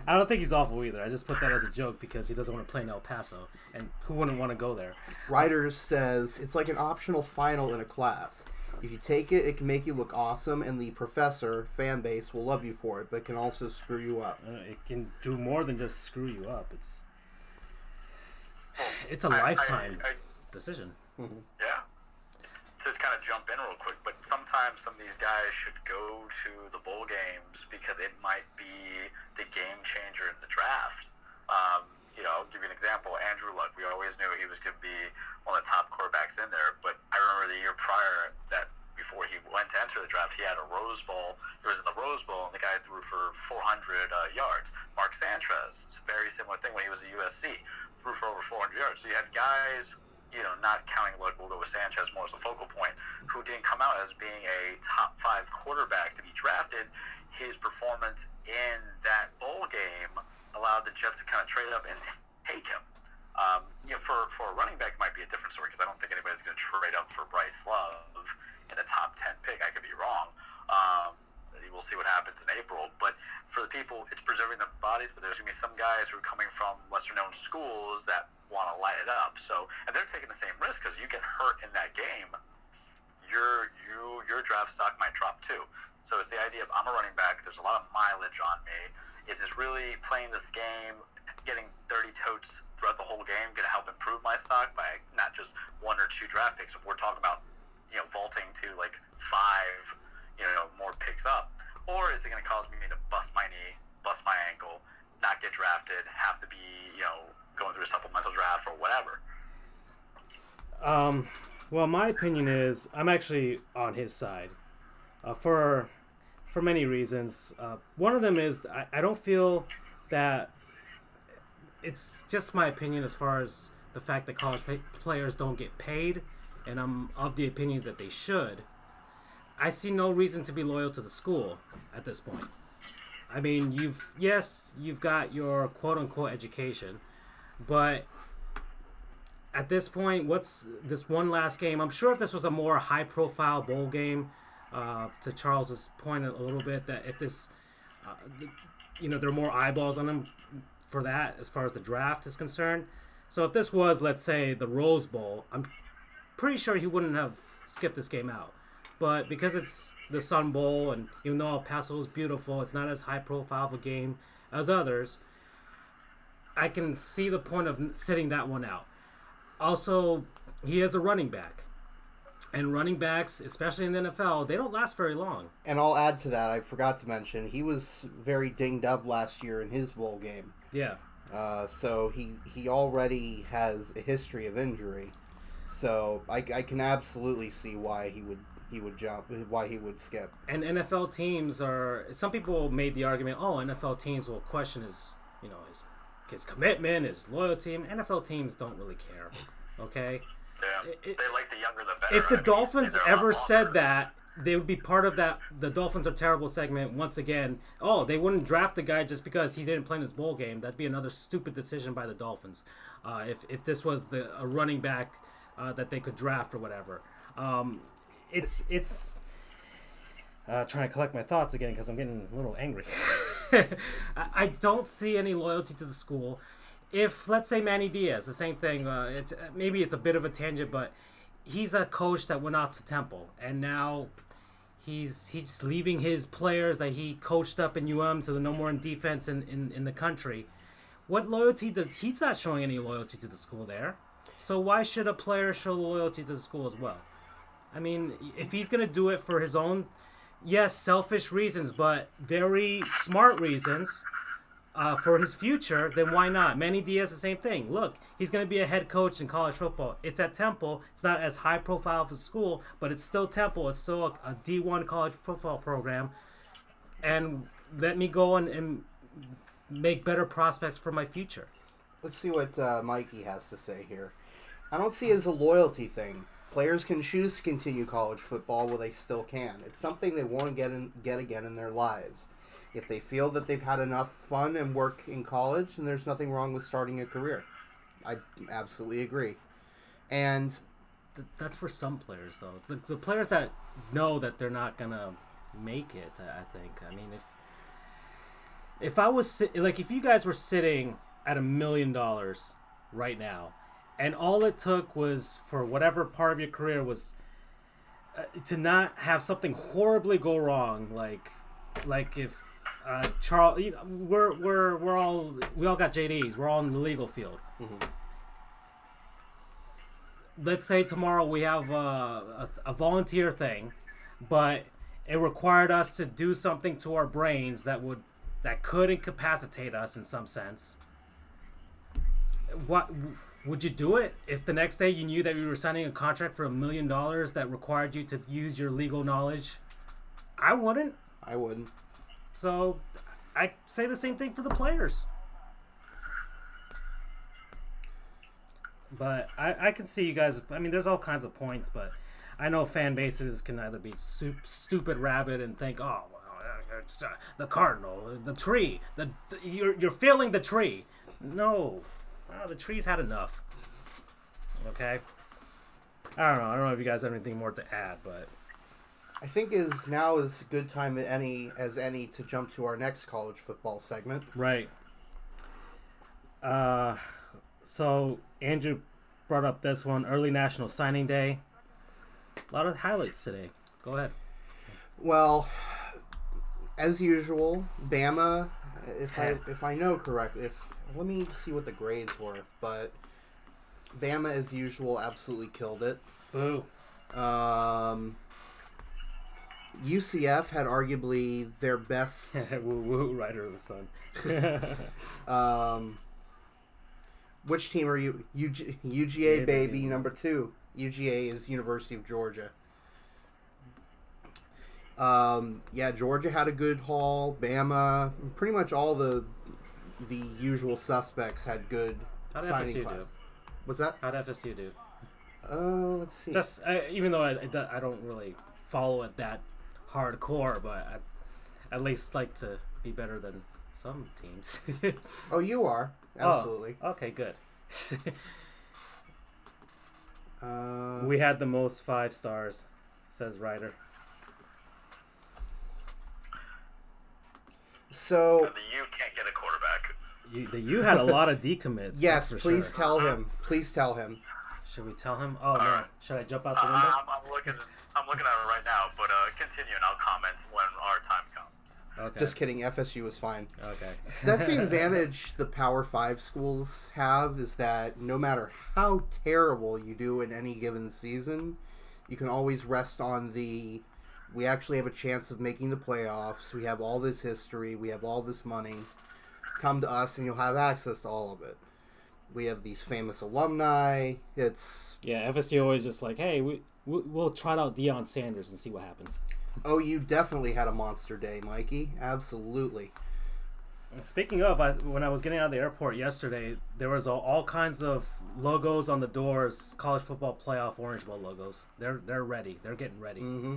I don't think he's awful either. I just put that as a joke because he doesn't want to play in El Paso, and who wouldn't want to go there? Writers says it's like an optional final in a class. If you take it, it can make you look awesome, and the professor fan base will love you for it, but it can also screw you up. It can do more than just screw you up. It's a lifetime decision. Mm-hmm. Yeah. To kind of jump in real quick, but sometimes some of these guys should go to the bowl games because it might be the game changer in the draft. I'll give you an example. Andrew Luck, we always knew he was going to be one of the top quarterbacks in there, but I remember the year prior that before he went to enter the draft, he had a Rose Bowl. He was in the Rose Bowl, and the guy threw for 400 yards. Mark Sanchez, it's a very similar thing when he was at USC, threw for over 400 yards. So you had guys, not counting Luck, we'll go with Sanchez more as a focal point, who didn't come out as being a top 5 quarterback to be drafted. His performance in that bowl game allowed the Jets to kind of trade up and take him. For a running back, might be a different story because I don't think anybody's going to trade up for Bryce Love in a top 10 pick. I could be wrong. We'll see what happens in April. But for the people, it's preserving their bodies. But there's going to be some guys who are coming from lesser-known schools that want to light it up. So, and they're taking the same risk because you get hurt in that game, your draft stock might drop too. So it's the idea of I'm a running back. There's a lot of mileage on me. Is this really playing this game, getting 30 totes throughout the whole game, going to help improve my stock by not just 1 or 2 draft picks? If we're talking about vaulting to like 5 more picks up, or is it going to cause me to bust my knee, bust my ankle, not get drafted, have to be going through a supplemental draft or whatever? Well, my opinion is I'm actually on his side for many reasons. One of them is I don't feel that it's just my opinion as far as the fact that college players don't get paid, and I'm of the opinion that they should. I see no reason to be loyal to the school at this point. I mean, you've got your quote-unquote education, but at this point, what's this one last game? I'm sure if this was a more high-profile bowl game, to Charles's point a little bit, that if this, there are more eyeballs on him for that as far as the draft is concerned. So if this was, let's say, the Rose Bowl, I'm pretty sure he wouldn't have skipped this game out. But because it's the Sun Bowl, and even though El Paso is beautiful, it's not as high-profile of a game as others, I can see the point of sitting that one out. Also, he is a running back. And running backs, especially in the NFL, they don't last very long. And I'll add to that, I forgot to mention, he was very dinged up last year in his bowl game. Yeah. So he already has a history of injury. So I can absolutely see why he would jump, why he would skip. And NFL teams some people made the argument, NFL teams will question his commitment, his loyalty. NFL teams don't really care, okay? Yeah, they like the younger the better. If the Dolphins ever said that, they would be part of that "the Dolphins are terrible" segment once again. They wouldn't draft the guy just because he didn't play in his bowl game. That'd be another stupid decision by the Dolphins. If this was a running back that they could draft or whatever. It's trying to collect my thoughts again because I'm getting a little angry. I don't see any loyalty to the school. If, let's say, Manny Diaz, the same thing, maybe it's a bit of a tangent, but he's a coach that went off to Temple, and now he's leaving his players that he coached up in to the number one defense in the country. What loyalty he's not showing any loyalty to the school there. So why should a player show loyalty to the school as well? I mean, if he's going to do it for his own, yes, selfish reasons, but very smart reasons for his future, then why not? Manny Diaz, the same thing. Look, he's going to be a head coach in college football. It's at Temple. It's not as high profile of a school, but it's still Temple. It's still a D1 college football program. And let me go and make better prospects for my future. Let's see what Mikey has to say here. I don't see it as a loyalty thing. Players can choose to continue college football while they still can. It's something they want to get again in their lives. If they feel that they've had enough fun and work in college, then there's nothing wrong with starting a career. I absolutely agree. And that's for some players, though. The players that know that they're not gonna make it, I think. I mean, if I was if you guys were sitting at $1 million right now, and all it took was for whatever part of your career was to not have something horribly go wrong, like if Charles, we all got JDs, we're all in the legal field. Mm-hmm. Let's say tomorrow we have a volunteer thing, but it required us to do something to our brains that could incapacitate us in some sense. What would you do it if the next day you knew that you were signing a contract for $1 million that required you to use your legal knowledge? I wouldn't. I wouldn't. So I say the same thing for the players. But I can see you guys. I mean, there's all kinds of points, but I know fan bases can either be stupid rabid and think, oh, well, it's the cardinal, the tree, you're feeling the tree. No, the tree's had enough. Okay. I don't know if you guys have anything more to add, but I think now is a good time as any to jump to our next college football segment. Right. So Andrew brought up this one, early National Signing Day. A lot of highlights today. Go ahead. Well, as usual, Bama, if I know correct, let me see what the grades were, but Bama, as usual, absolutely killed it. Boo. UCF had arguably their best. Woo woo, Rider of the Sun. Which team are you? UGA, baby, number 2. UGA is University of Georgia. Yeah, Georgia had a good haul. Bama, pretty much all the usual suspects had good signing FSU class. do? What's that? How'd FSU do? Let's see. Just even though I don't really follow it that hardcore, but I at least like to be better than some teams. Oh, you are. Absolutely. Oh, okay, good. We had the most 5 stars, says Ryder. So the U can't get a quarterback. The U had a lot of decommits. Yes, for please sure. tell him. Please tell him. Should we tell him? Oh no! Should I jump out the window? I'm looking at it right now, but continue and I'll comment when our time comes. Okay. Just kidding. FSU is fine. Okay. That's the advantage the Power 5 schools have, is that no matter how terrible you do in any given season, you can always rest on we actually have a chance of making the playoffs. We have all this history. We have all this money. Come to us and you'll have access to all of it. We have these famous alumni. FSU always just like, hey, we'll try out Deion Sanders and see what happens. Oh, you definitely had a monster day, Mikey. Absolutely. Speaking of, when I was getting out of the airport yesterday, there was all kinds of logos on the doors, college football playoff Orange Bowl logos. They're ready. They're getting ready. Mm-hmm.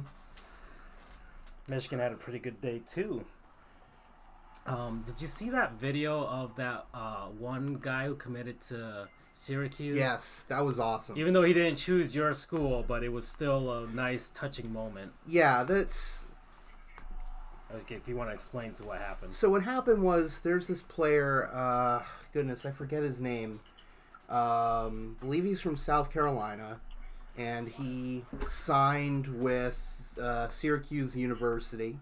Michigan had a pretty good day too. Did you see that video of that one guy who committed to Syracuse? Yes, that was awesome. Even though he didn't choose your school, but it was still a nice, touching moment. Yeah, that's... Okay, if you want to explain to what happened. So what happened was, there's this player, goodness, I forget his name. Believe he's from South Carolina, and he signed with Syracuse University.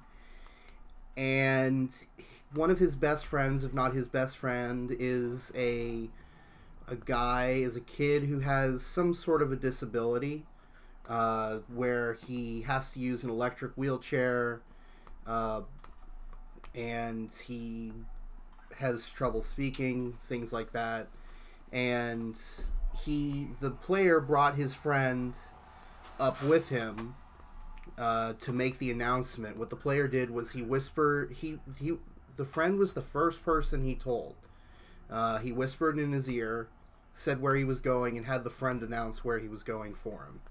And one of his best friends, if not his best friend, is a kid who has some sort of a disability, where he has to use an electric wheelchair, and he has trouble speaking, things like that. And the player brought his friend up with him to make the announcement. What the player did was he whispered. The friend was the first person he told. He whispered in his ear, said where he was going and had the friend announce where he was going for him.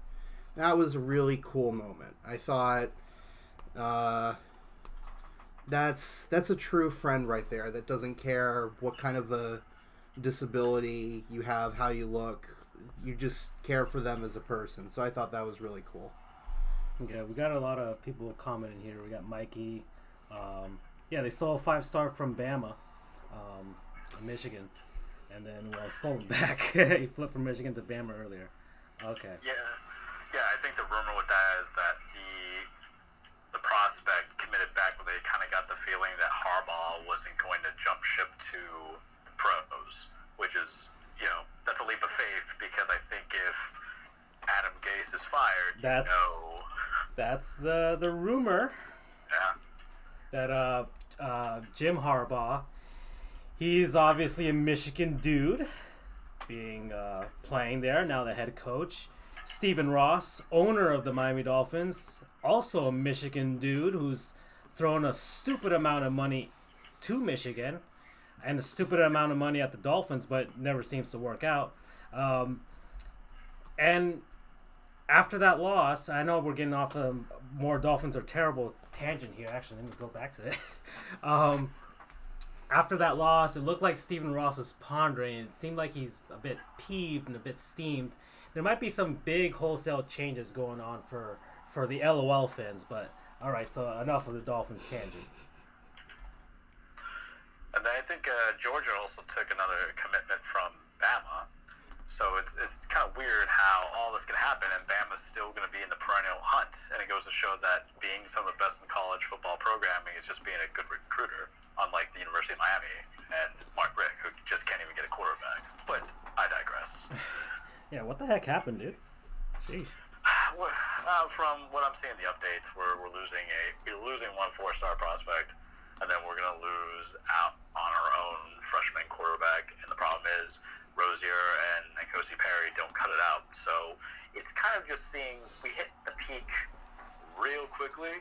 That was a really cool moment. I thought that's a true friend right there that doesn't care what kind of a disability you have, how you look. You just care for them as a person. So I thought that was really cool. Yeah, we got a lot of people commenting here. We got Mikey. Yeah, they stole a 5-star from Bama, Michigan, and then stole him back. He flipped from Michigan to Bama earlier. Okay. Yeah. I think the rumor with that is that the prospect committed back, but they kind of got the feeling that Harbaugh wasn't going to jump ship to the pros, which is, that's a leap of faith, because I think if Adam Gase is fired, that's the rumor. Yeah. That Jim Harbaugh, he's obviously a Michigan dude, playing there, now the head coach. Stephen Ross, owner of the Miami Dolphins, also a Michigan dude who's thrown a stupid amount of money to Michigan and a stupid amount of money at the Dolphins, but never seems to work out. And after that loss, I know we're getting off a more Dolphins are terrible tangent here. Actually, let me go back to it. After that loss, it looked like Stephen Ross was pondering. It seemed like he's a bit peeved and a bit steamed. There might be some big wholesale changes going on for the LOL fans, but all right, so enough of the Dolphins tangent. And then I think Georgia also took another commitment from Bama. So it's kind of weird how all this can happen and Bama's still going to be in the perennial hunt. And it goes to show that being some of the best in college football programming is just being a good recruiter, unlike the University of Miami and Mark Richt, who just can't even get a quarterback. But I digress. Yeah, what the heck happened, dude? Sheesh. From what I'm seeing in the updates, we're losing one 4-star prospect, and then we're going to lose out on our own freshman quarterback. And the problem is Rozier and N'Kosi Perry don't cut it out. So it's kind of just seeing we hit the peak real quickly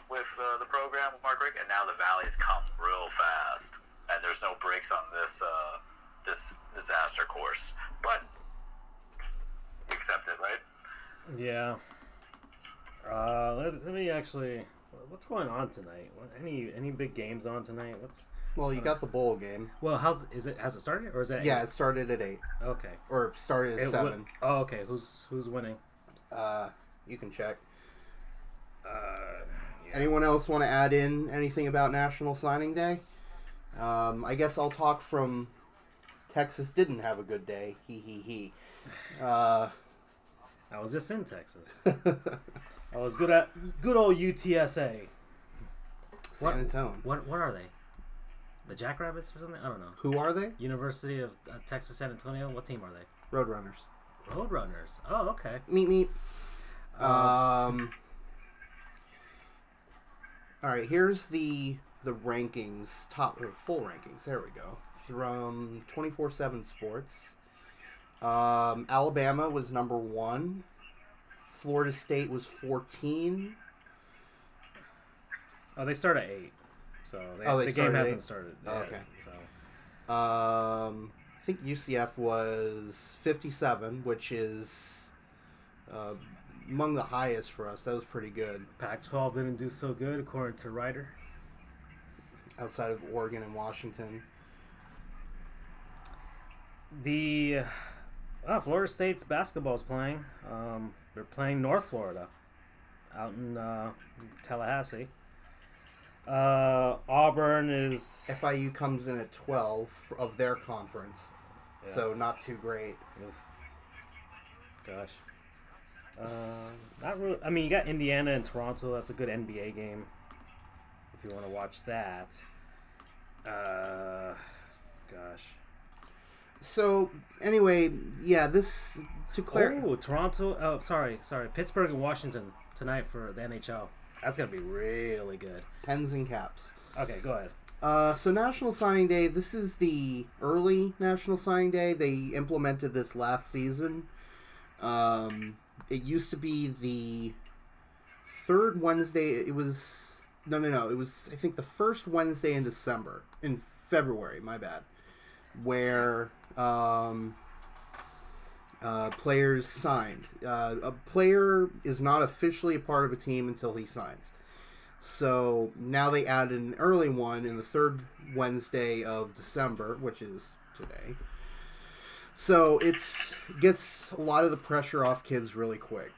with the program with Mark Richt, and now the valleys come real fast, and there's no brakes on this disaster course. But we accept it, right? Yeah. Let me actually. What's going on tonight? Any big games on tonight? Well, you got the bowl game. Well, has it started or is it? Yeah, it started at 8. Okay. Or started at 7. Okay. Who's winning? You can check. Yeah. Anyone else want to add in anything about National Signing Day? I guess I'll talk from Texas didn't have a good day. He. I was just in Texas. I was good at good old UTSA. San Antonio. What are they? The Jackrabbits or something? I don't know. Who are they? University of Texas San Antonio. What team are they? Roadrunners. Roadrunners. Oh, okay. Meet. All right. Here's the rankings. Full rankings. There we go. From 24/7 Sports. Alabama was number 1. Florida State was 14. Oh, they start at 8. So the game hasn't started yet. Okay. So. I think UCF was 57, which is among the highest for us. That was pretty good. Pac-12 didn't do so good, according to Ryder. Outside of Oregon and Washington. Florida State's basketball's playing. They're playing North Florida out in Tallahassee. Auburn is... FIU comes in at 12 of their conference, so not too great. Oof. Gosh. Not really. I mean, you got Indiana and Toronto. That's a good NBA game if you want to watch that. Gosh. So, anyway, yeah, this... Toronto. Oh, sorry. Pittsburgh and Washington tonight for the NHL. That's going to be really good. Pens and caps. Okay, go ahead. So National Signing Day, this is the early National Signing Day. They implemented this last season. It used to be the third Wednesday. It was... No. It was, I think, the first Wednesday in February, my bad. Where Players signed. A player is not officially a part of a team until he signs. So now they added an early one in the third Wednesday of December, which is today. So it gets a lot of the pressure off kids really quick.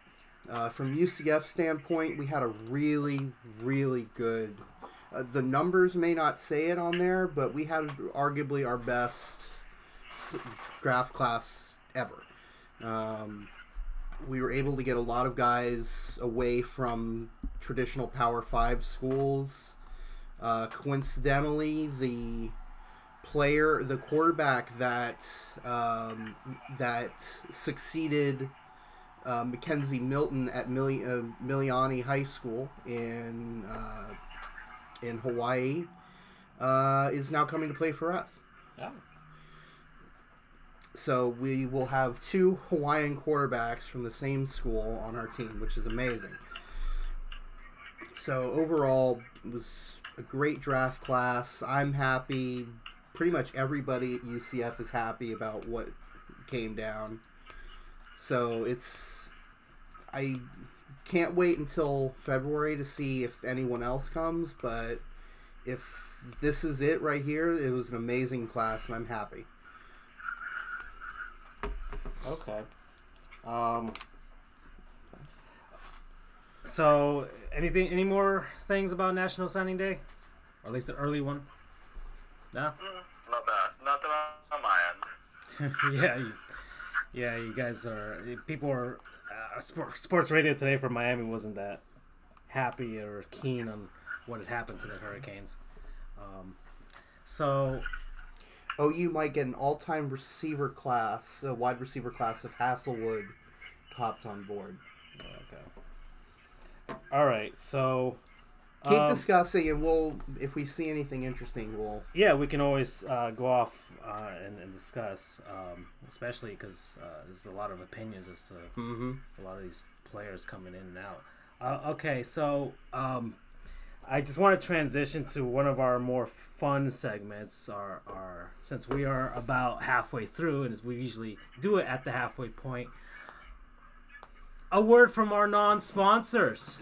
From UCF standpoint, we had a really, really good... the numbers may not say it on there, but we had arguably our best draft class ever. We were able to get a lot of guys away from traditional Power 5 schools. Coincidentally, the quarterback that succeeded Mackenzie Milton at Miliani High School in Hawaii is now coming to play for us. Oh. So we will have 2 Hawaiian quarterbacks from the same school on our team, which is amazing. So overall, it was a great draft class. I'm happy. Pretty much everybody at UCF is happy about what came down. So I can't wait until February to see if anyone else comes, but if this is it right here, it was an amazing class, and I'm happy. Okay. So, any more things about National Signing Day? Or at least the early one? No? Not that on my end. Yeah, you guys are... People are... sports radio today for Miami wasn't that happy or keen on what had happened to the Hurricanes. OU might get an all-time receiver class, a wide receiver class if Hasselwood hopped on board. Okay. All right, so... Keep discussing, and if we see anything interesting, we'll... Yeah, we can always go off and discuss, especially because there's a lot of opinions as to a lot of these players coming in and out. Okay, so I just want to transition to one of our more fun segments. Our since we are about halfway through, and as we usually do it at the halfway point, a word from our non-sponsors.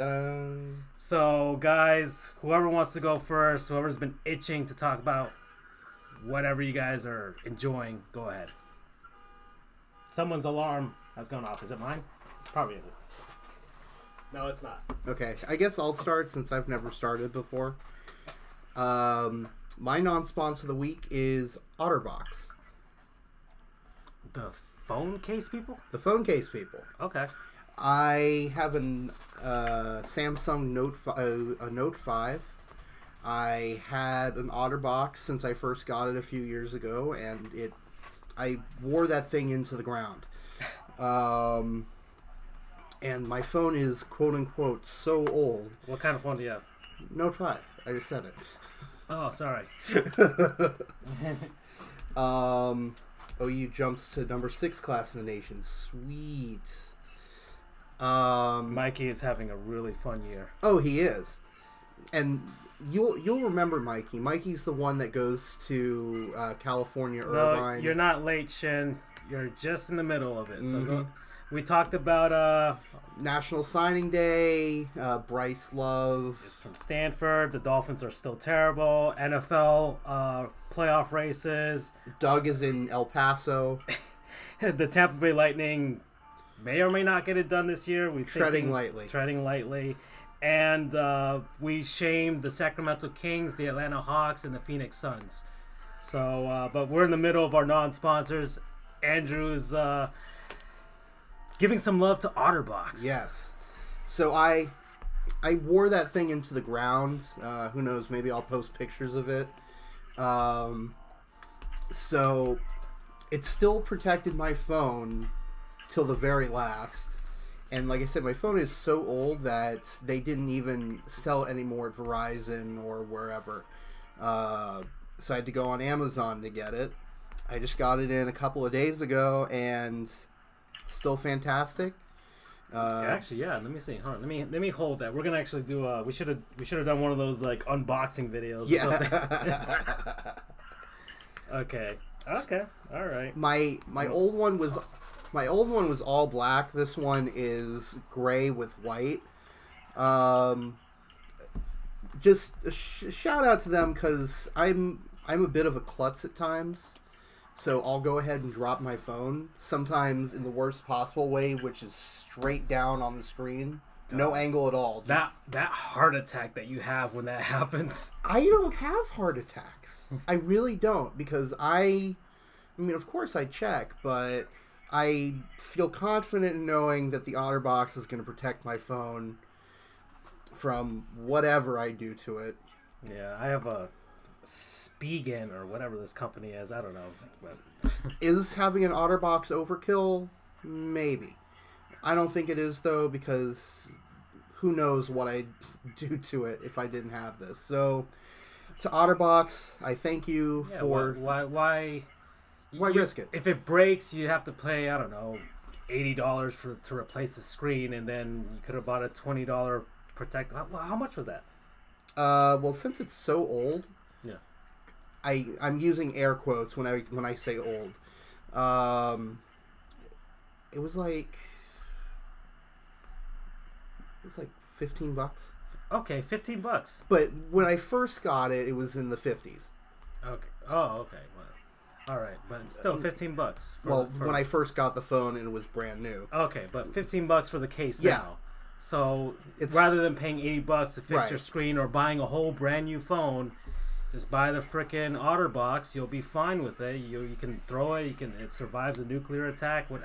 So, guys, whoever wants to go first, whoever's been itching to talk about whatever you guys are enjoying, go ahead. Someone's alarm has gone off. Is it mine? Probably isn't. No, it's not. Okay, I guess I'll start since I've never started before. My non-sponsor of the week is OtterBox. The phone case people? The phone case people. Okay. I have a Samsung Note 5. I had an OtterBox since I first got it a few years ago, and I wore that thing into the ground. And my phone is quote-unquote so old. What kind of phone do you have? Note 5. I just said it. Oh, sorry. OU jumps to number 6 class in the nation. Sweet. Mikey is having a really fun year. Oh, he is. And you'll remember Mikey. Mikey's the one that goes to California, Irvine. No, you're not late, Shin. You're just in the middle of it. So we talked about National Signing Day, Bryce Love. From Stanford. The Dolphins are still terrible. NFL playoff races. Doug is in El Paso. The Tampa Bay Lightning may or may not get it done this year. Treading lightly. And we shamed the Sacramento Kings, the Atlanta Hawks, and the Phoenix Suns. So, but we're in the middle of our non-sponsors. Andrew's giving some love to OtterBox. Yes. So I wore that thing into the ground. Who knows? Maybe I'll post pictures of it. So it still protected my phone till the very last. And like I said, my phone is so old that they didn't even sell it anymore at Verizon or wherever. So I had to go on Amazon to get it. I just got it in a couple of days ago, and still fantastic. Actually, yeah. Let me see. Hold on. Let me hold that. We're gonna actually do. We should have done one of those like unboxing videos. Yeah. Or something. Okay. All right. My old one was my old one was all black. This one is gray with white. Just shout out to them because I'm a bit of a klutz at times. So I'll go ahead and drop my phone, sometimes in the worst possible way, which is straight down on the screen. No angle at all. Just, that heart attack that you have when that happens. I don't have heart attacks. I really don't, because I mean, of course I check, but I feel confident in knowing that the OtterBox is going to protect my phone from whatever I do to it. Yeah, I have a Spigen or whatever this company is. I don't know. But... Is having an OtterBox overkill? Maybe. I don't think it is, though, because who knows what I'd do to it if I didn't have this. So, to OtterBox, I thank you for... Why risk it? If it breaks, you have to pay, I don't know, $80 to replace the screen, and then you could have bought a $20 protect. How much was that? Well, since it's so old... Yeah. I'm using air quotes when I say old. It was like $15. Okay, $15. But when I first got it, it was in the 50s. Okay. Oh, okay. Well, all right, but it's still $15. When I first got the phone and it was brand new. Okay, but $15 for the case Yeah. now. So rather than paying $80 to fix your screen or buying a whole brand new phone, just buy the frickin' OtterBox. You'll be fine with it. You can throw it. It survives a nuclear attack. Well,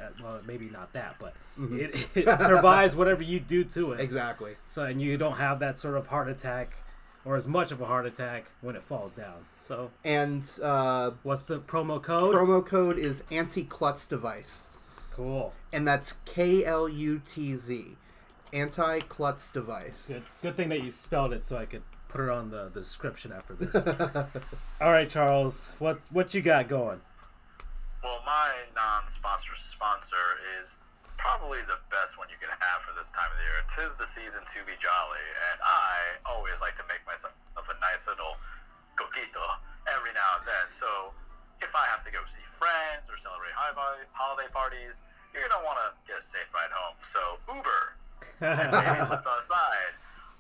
maybe not that, but it survives whatever you do to it. Exactly. So and you don't have that sort of heart attack, or as much of a heart attack when it falls down. So and what's the promo code? Promo code is anti-klutz device. Cool. And that's KLUTZ, anti-klutz device. Good thing that you spelled it so I could put it on the description after this. All right, Charles, what you got going? Well, my non-sponsor sponsor is probably the best one you can have for this time of the year. 'Tis the season to be jolly, and I always like to make myself a nice little coquito every now and then. So if I have to go see friends or celebrate holiday parties, you're going to want to get a safe ride home. So Uber and maybe Lyft on the side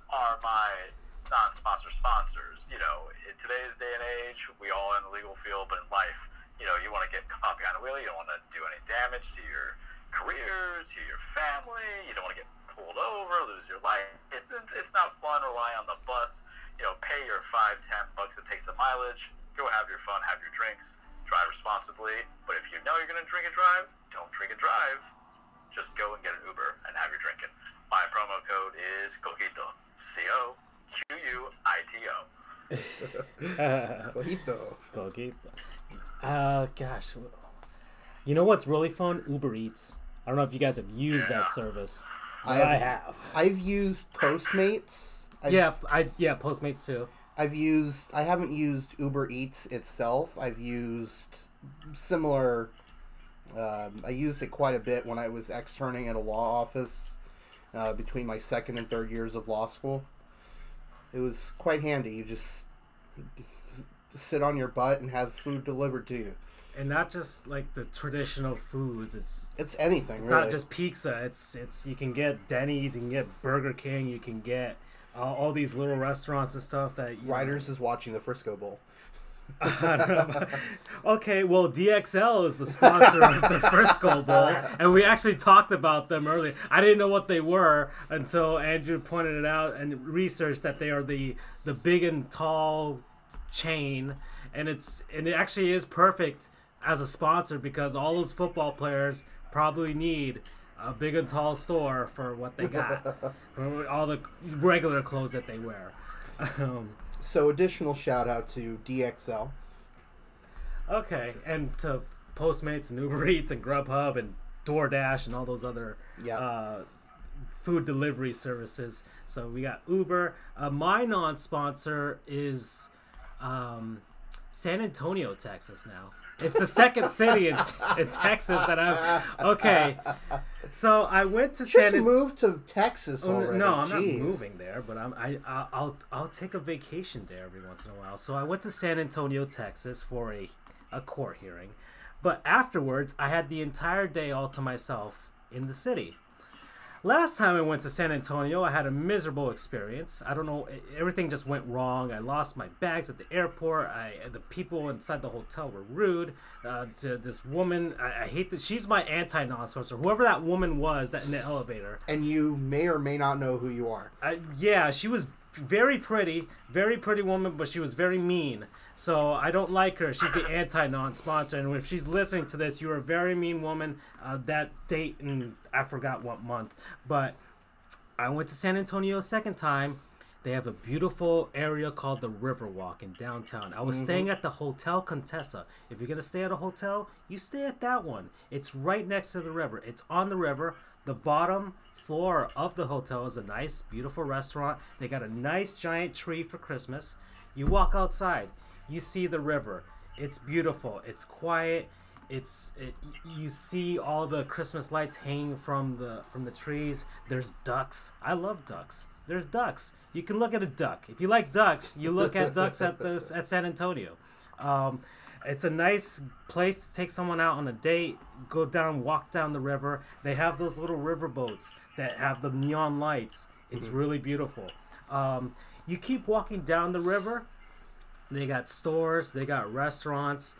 are my non-sponsor sponsors. You know, in today's day and age, we all in the legal field, but in life, you know, you want to get caught behind the wheel. You don't want to do any damage to your career, to your family. You don't want to get pulled over, lose your life. It's not fun relying on the bus. You know, pay your $5-10 it takes the mileage. Go have your fun, have your drinks, drive responsibly. But if you know you're going to drink and drive, don't drink and drive. Just go and get an Uber and have your drinking. My promo code is Coquito. COQUITO. Coquito. Gosh. You know what's really fun? Uber Eats. I don't know if you guys have used that service. I have. I've used Postmates. Postmates too. I haven't used Uber Eats itself. I've used similar. I used it quite a bit when I was externing at a law office between my second and third years of law school. It was quite handy. You just sit on your butt and have food delivered to you. And not just like the traditional foods. It's anything, it's really. not just pizza. It's you can get Denny's, you can get Burger King, you can get all these little restaurants and stuff that Riders is watching the Frisco Bowl. I don't know about... Okay, well, DXL is the sponsor of the Frisco Bowl, and we actually talked about them earlier. I didn't know what they were until Andrew pointed it out and researched that they are the big and tall chain, and it actually is perfect as a sponsor because all those football players probably need a big and tall store for what they got, for all the regular clothes that they wear. So additional shout out to DXL. Okay, and to Postmates and Uber Eats and Grubhub and DoorDash and all those other food delivery services. So we got Uber. My non-sponsor is San Antonio, Texas now. It's the second city in Texas that I've... Okay, so I went to moved to Texas already. No, I'm not moving there, but I'll take a vacation there every once in a while. So I went to San Antonio, Texas for a court hearing. But afterwards, I had the entire day all to myself in the city. Last time I went to San Antonio, I had a miserable experience. I don't know, everything just went wrong. I lost my bags at the airport. The people inside the hotel were rude. To this woman, I hate that she's my anti-non-sponsor. Whoever that woman was that in the elevator. And you may or may not know who you are. Yeah, she was very pretty woman, but she was very mean. So I don't like her. She's the anti-non-sponsor, and if she's listening to this, you're a very mean woman. That date, and I forgot what month, but I went to San Antonio a second time. They have a beautiful area called the Riverwalk in downtown. I was staying at the Hotel Contessa. If you're gonna stay at a hotel, you stay at that one. It's right next to the river. It's on the river. The bottom floor of the hotel is a nice, beautiful restaurant. They got a nice giant tree for Christmas. You walk outside. You see the river. It's beautiful. It's quiet. You see all the Christmas lights hanging from the trees. There's ducks. I love ducks. There's ducks. You can look at a duck. If you like ducks, you look at ducks at San Antonio. It's a nice place to take someone out on a date. Walk down the river. They have those little river boats that have the neon lights. It's really beautiful. You keep walking down the river. They got stores, they got restaurants.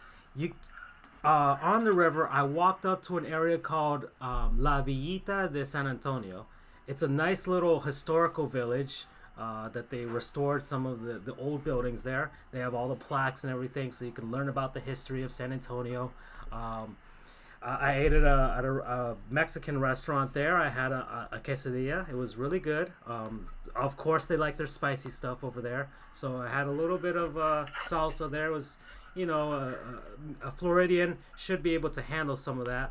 On the river, I walked up to an area called La Villita de San Antonio. It's a nice little historical village that they restored some of the old buildings there. They have all the plaques and everything, so you can learn about the history of San Antonio. I ate at a Mexican restaurant there. I had a quesadilla. It was really good. Of course, they like their spicy stuff over there. So I had a little bit of salsa there. It was, a Floridian should be able to handle some of that.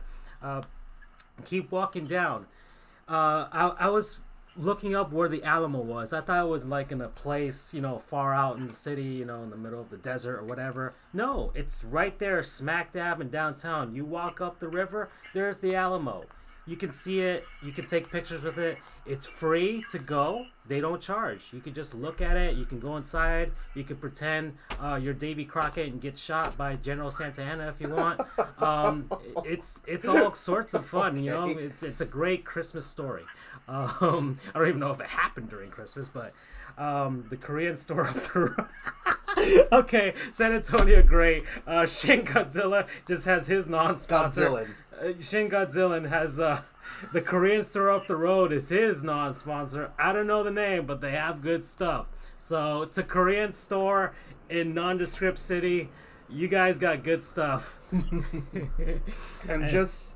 Keep walking down. I was looking up where the Alamo was. I thought it was like in a place, far out in the city, in the middle of the desert or whatever. No, it's right there, smack dab in downtown. You walk up the river, there's the Alamo. You can see it. You can take pictures with it. It's free to go. They don't charge. You can just look at it. You can go inside. You can pretend you're Davy Crockett and get shot by General Santana if you want. It's all sorts of fun. Okay. It's a great Christmas story. I don't even know if it happened during Christmas, but the Korean store up the road. Okay, San Antonio, great. Shin Godzilla just has his non-sponsor. Shin Godzilla has the Korean store up the road is his non-sponsor. I don't know the name, but they have good stuff. So it's a Korean store in nondescript city. You guys got good stuff. And just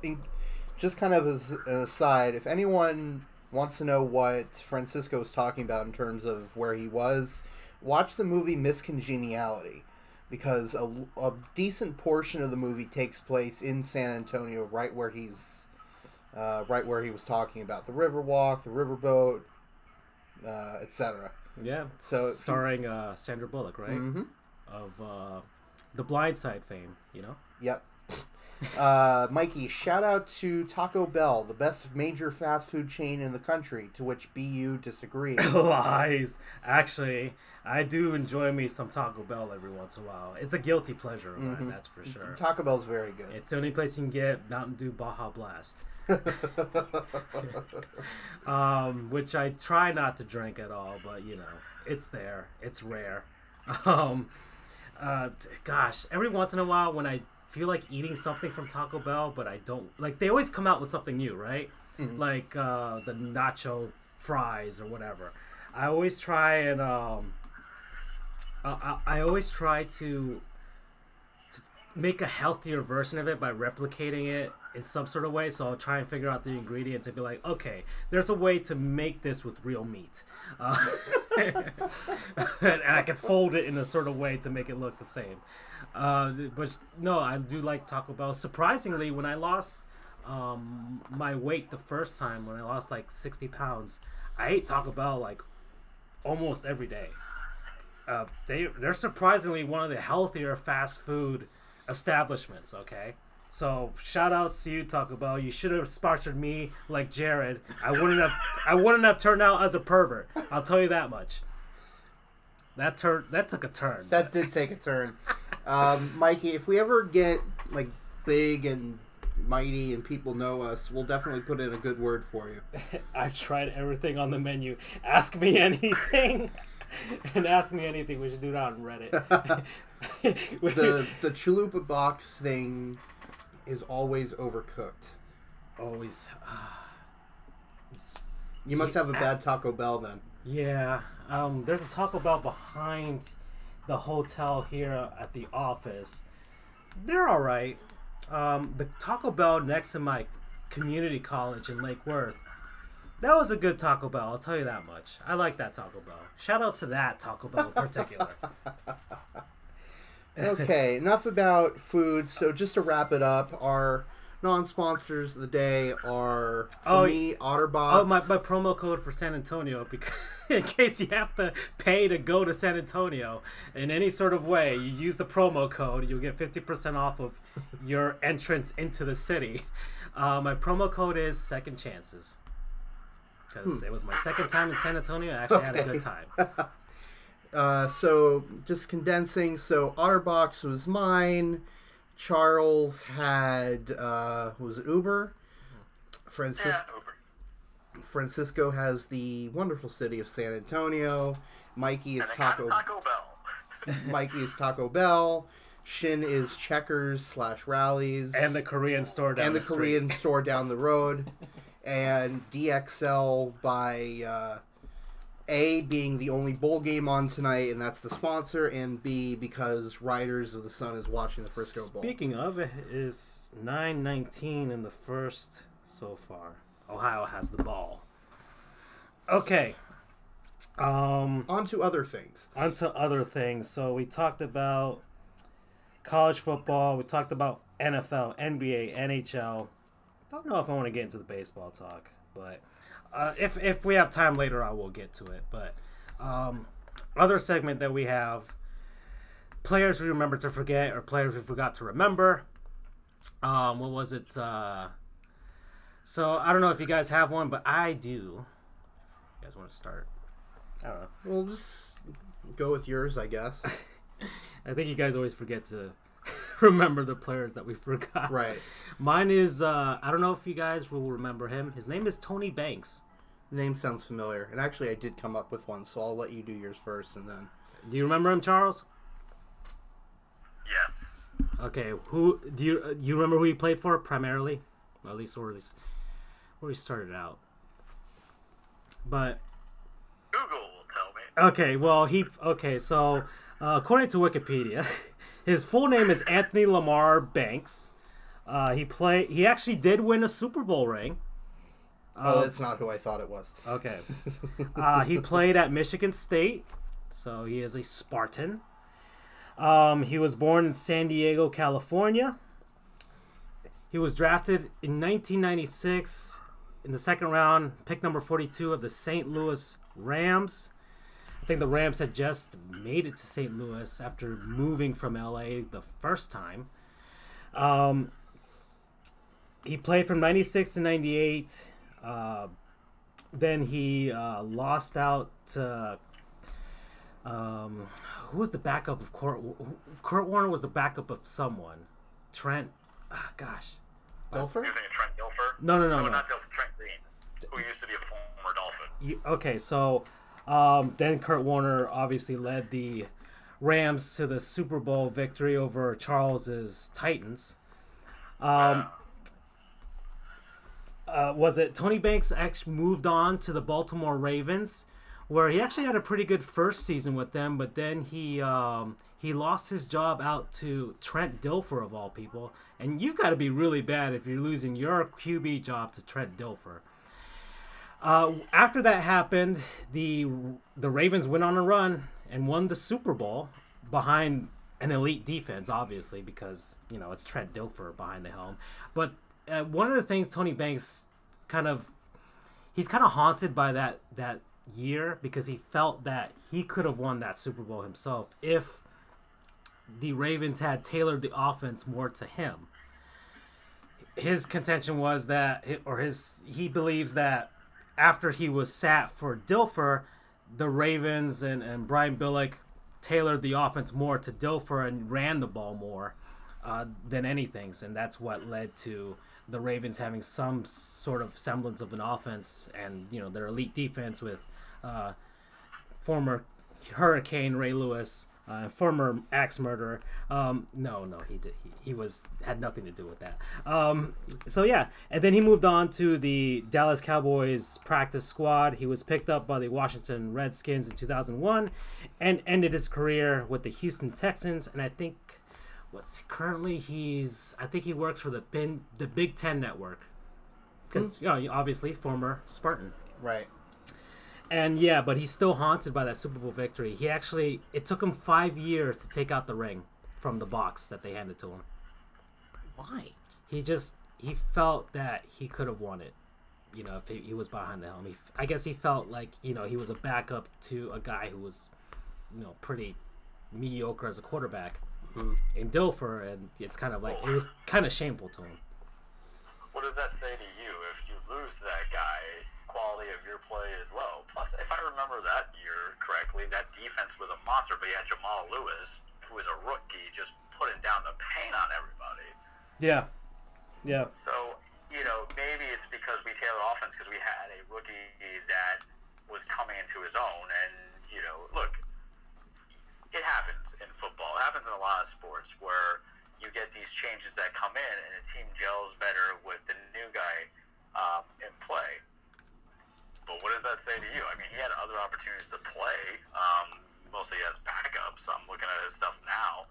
kind of as an aside, if anyone wants to know what Francisco was talking about in terms of where he was, watch the movie Miss Congeniality, because a decent portion of the movie takes place in San Antonio, right where he was talking about the Riverwalk, the riverboat, etc. Yeah. So starring Sandra Bullock, right? Mm-hmm. Of the Blind Side fame, Yep. Mikey, shout out to Taco Bell, the best major fast food chain in the country, to which BU disagrees. Lies. Actually, I do enjoy me some Taco Bell every once in a while. It's a guilty pleasure of mine, that's for sure. Taco Bell's very good. It's the only place you can get Mountain Dew Baja Blast. Which I try not to drink at all, but it's there. It's rare. Gosh, every once in a while when I feel like eating something from Taco Bell, but I don't, like, they always come out with something new, right? Mm-hmm. Like the nacho fries or whatever. I always try and I always try to make a healthier version of it by replicating it in some sort of way. So I'll try and figure out the ingredients and be like, okay, there's a way to make this with real meat. And I can fold it in a sort of way to make it look the same. But no, I do like Taco Bell. Surprisingly, when I lost my weight the first time, when I lost like 60 pounds, I ate Taco Bell like almost every day. They're surprisingly one of the healthier fast food establishments, okay? So shout out to you, Taco Bell. You should have sponsored me like Jared. I wouldn't have turned out as a pervert. I'll tell you that much. That took a turn. That did take a turn. Mikey, if we ever get like big and mighty and people know us, we'll definitely put in a good word for you. I've tried everything on the menu. Ask me anything. And ask me anything. We should do that on Reddit. The chalupa box thing is always overcooked. Always. You must have a bad Taco Bell then. Yeah. There's a Taco Bell behind the hotel here at the office. They're all right. The Taco Bell next to my community college in Lake Worth, that was a good Taco Bell, I'll tell you that much. I like that Taco Bell. Shout out to that Taco Bell in particular. Okay, enough about food. So just to wrap it up, our non-sponsors of the day are, for me, Otterbox. Oh, my promo code for San Antonio, because in case you have to pay to go to San Antonio in any sort of way, you use the promo code, you'll get 50% off of your entrance into the city. My promo code is Second Chances, because it was my second time in San Antonio. I actually had a good time. So just condensing, so Otterbox was mine. Charles had, was it Uber? Francisco has the wonderful city of San Antonio. Mikey is Taco Bell. Mikey is Taco Bell. Shin is Checkers / Rallies. And the Korean store down the street. Korean store down the road. And DXL by A, being the only bowl game on tonight, and that's the sponsor, and B, because Riders of the Sun is watching the Frisco Bowl. Speaking of, it is 9:19 in the first so far. Ohio has the ball. Okay. On to other things. So we talked about college football. We talked about NFL, NBA, NHL. Don't know if I want to get into the baseball talk, but if we have time later, I will get to it. But other segment that we have, players we remember to forget or players we forgot to remember. What was it? So I don't know if you guys have one, but I do. You guys want to start? I don't know. We'll just go with yours, I guess. I think you guys always forget to remember the players that we forgot. Right. Mine is, I don't know if you guys will remember him. His name is Tony Banks. The name sounds familiar. And actually, I did come up with one, so I'll let you do yours first and then. Do you remember him, Charles? Yes. Okay. Who do you remember who he played for primarily? Or at least where he started out. But Google will tell me. Okay, well, so according to Wikipedia, his full name is Anthony Lamar Banks. He actually did win a Super Bowl ring. That's not who I thought it was. Okay. He played at Michigan State, so he is a Spartan. He was born in San Diego, California. He was drafted in 1996 in the second round, pick number 42 of the St. Louis Rams. I think the Rams had just made it to St. Louis after moving from LA the first time. He played from 96 to 98. Then he lost out to... who was the backup of Kurt Warner? Was the backup of someone. Trent... gosh. You're Dilfer? thinking Trent Dilfer? No. Not Dilfer, Trent Green, who used to be a former Dolphin. Okay, so then Kurt Warner obviously led the Rams to the Super Bowl victory over Charles's Titans. Was it Tony Banks actually moved on to the Baltimore Ravens, where he actually had a pretty good first season with them, but then he lost his job out to Trent Dilfer, of all people. And you've got to be really bad if you're losing your QB job to Trent Dilfer. After that happened, the Ravens went on a run and won the Super Bowl behind an elite defense, obviously, because, it's Trent Dilfer behind the helm. But one of the things Tony Banks he's kind of haunted by that year, because he felt that he could have won that Super Bowl himself if the Ravens had tailored the offense more to him. His contention was that, he believes that after he was sat for Dilfer, the Ravens and Brian Billick tailored the offense more to Dilfer and ran the ball more. than anything, and that's what led to the Ravens having some sort of semblance of an offense and their elite defense with former Hurricane Ray Lewis, former axe murderer. No, he had nothing to do with that. So yeah, and then he moved on to the Dallas Cowboys practice squad. He was picked up by the Washington Redskins in 2001, and ended his career with the Houston Texans. And I think I think he works for the Big Ten Network, because obviously former Spartan. Right. And yeah, but he's still haunted by that Super Bowl victory. It took him 5 years to take out the ring from the box that they handed to him. Why? He felt that he could have won it, if he was behind the helm. I guess he felt like, he was a backup to a guy who was, pretty mediocre as a quarterback in Dilfer, and it's kind of like, it was kind of shameful to him. What does that say to you if you lose that guy? Quality of your play is low. Plus, if I remember that year correctly, that defense was a monster, but you had Jamal Lewis, who was a rookie, just putting down the paint on everybody. Yeah. So, maybe it's because we tailored offense because we had a rookie that was coming into his own, and, look, it happens in football. It happens in a lot of sports where you get these changes that come in, and a team gels better with the new guy in play. But what does that say to you? I mean, he had other opportunities to play, mostly as backups. I'm looking at his stuff now.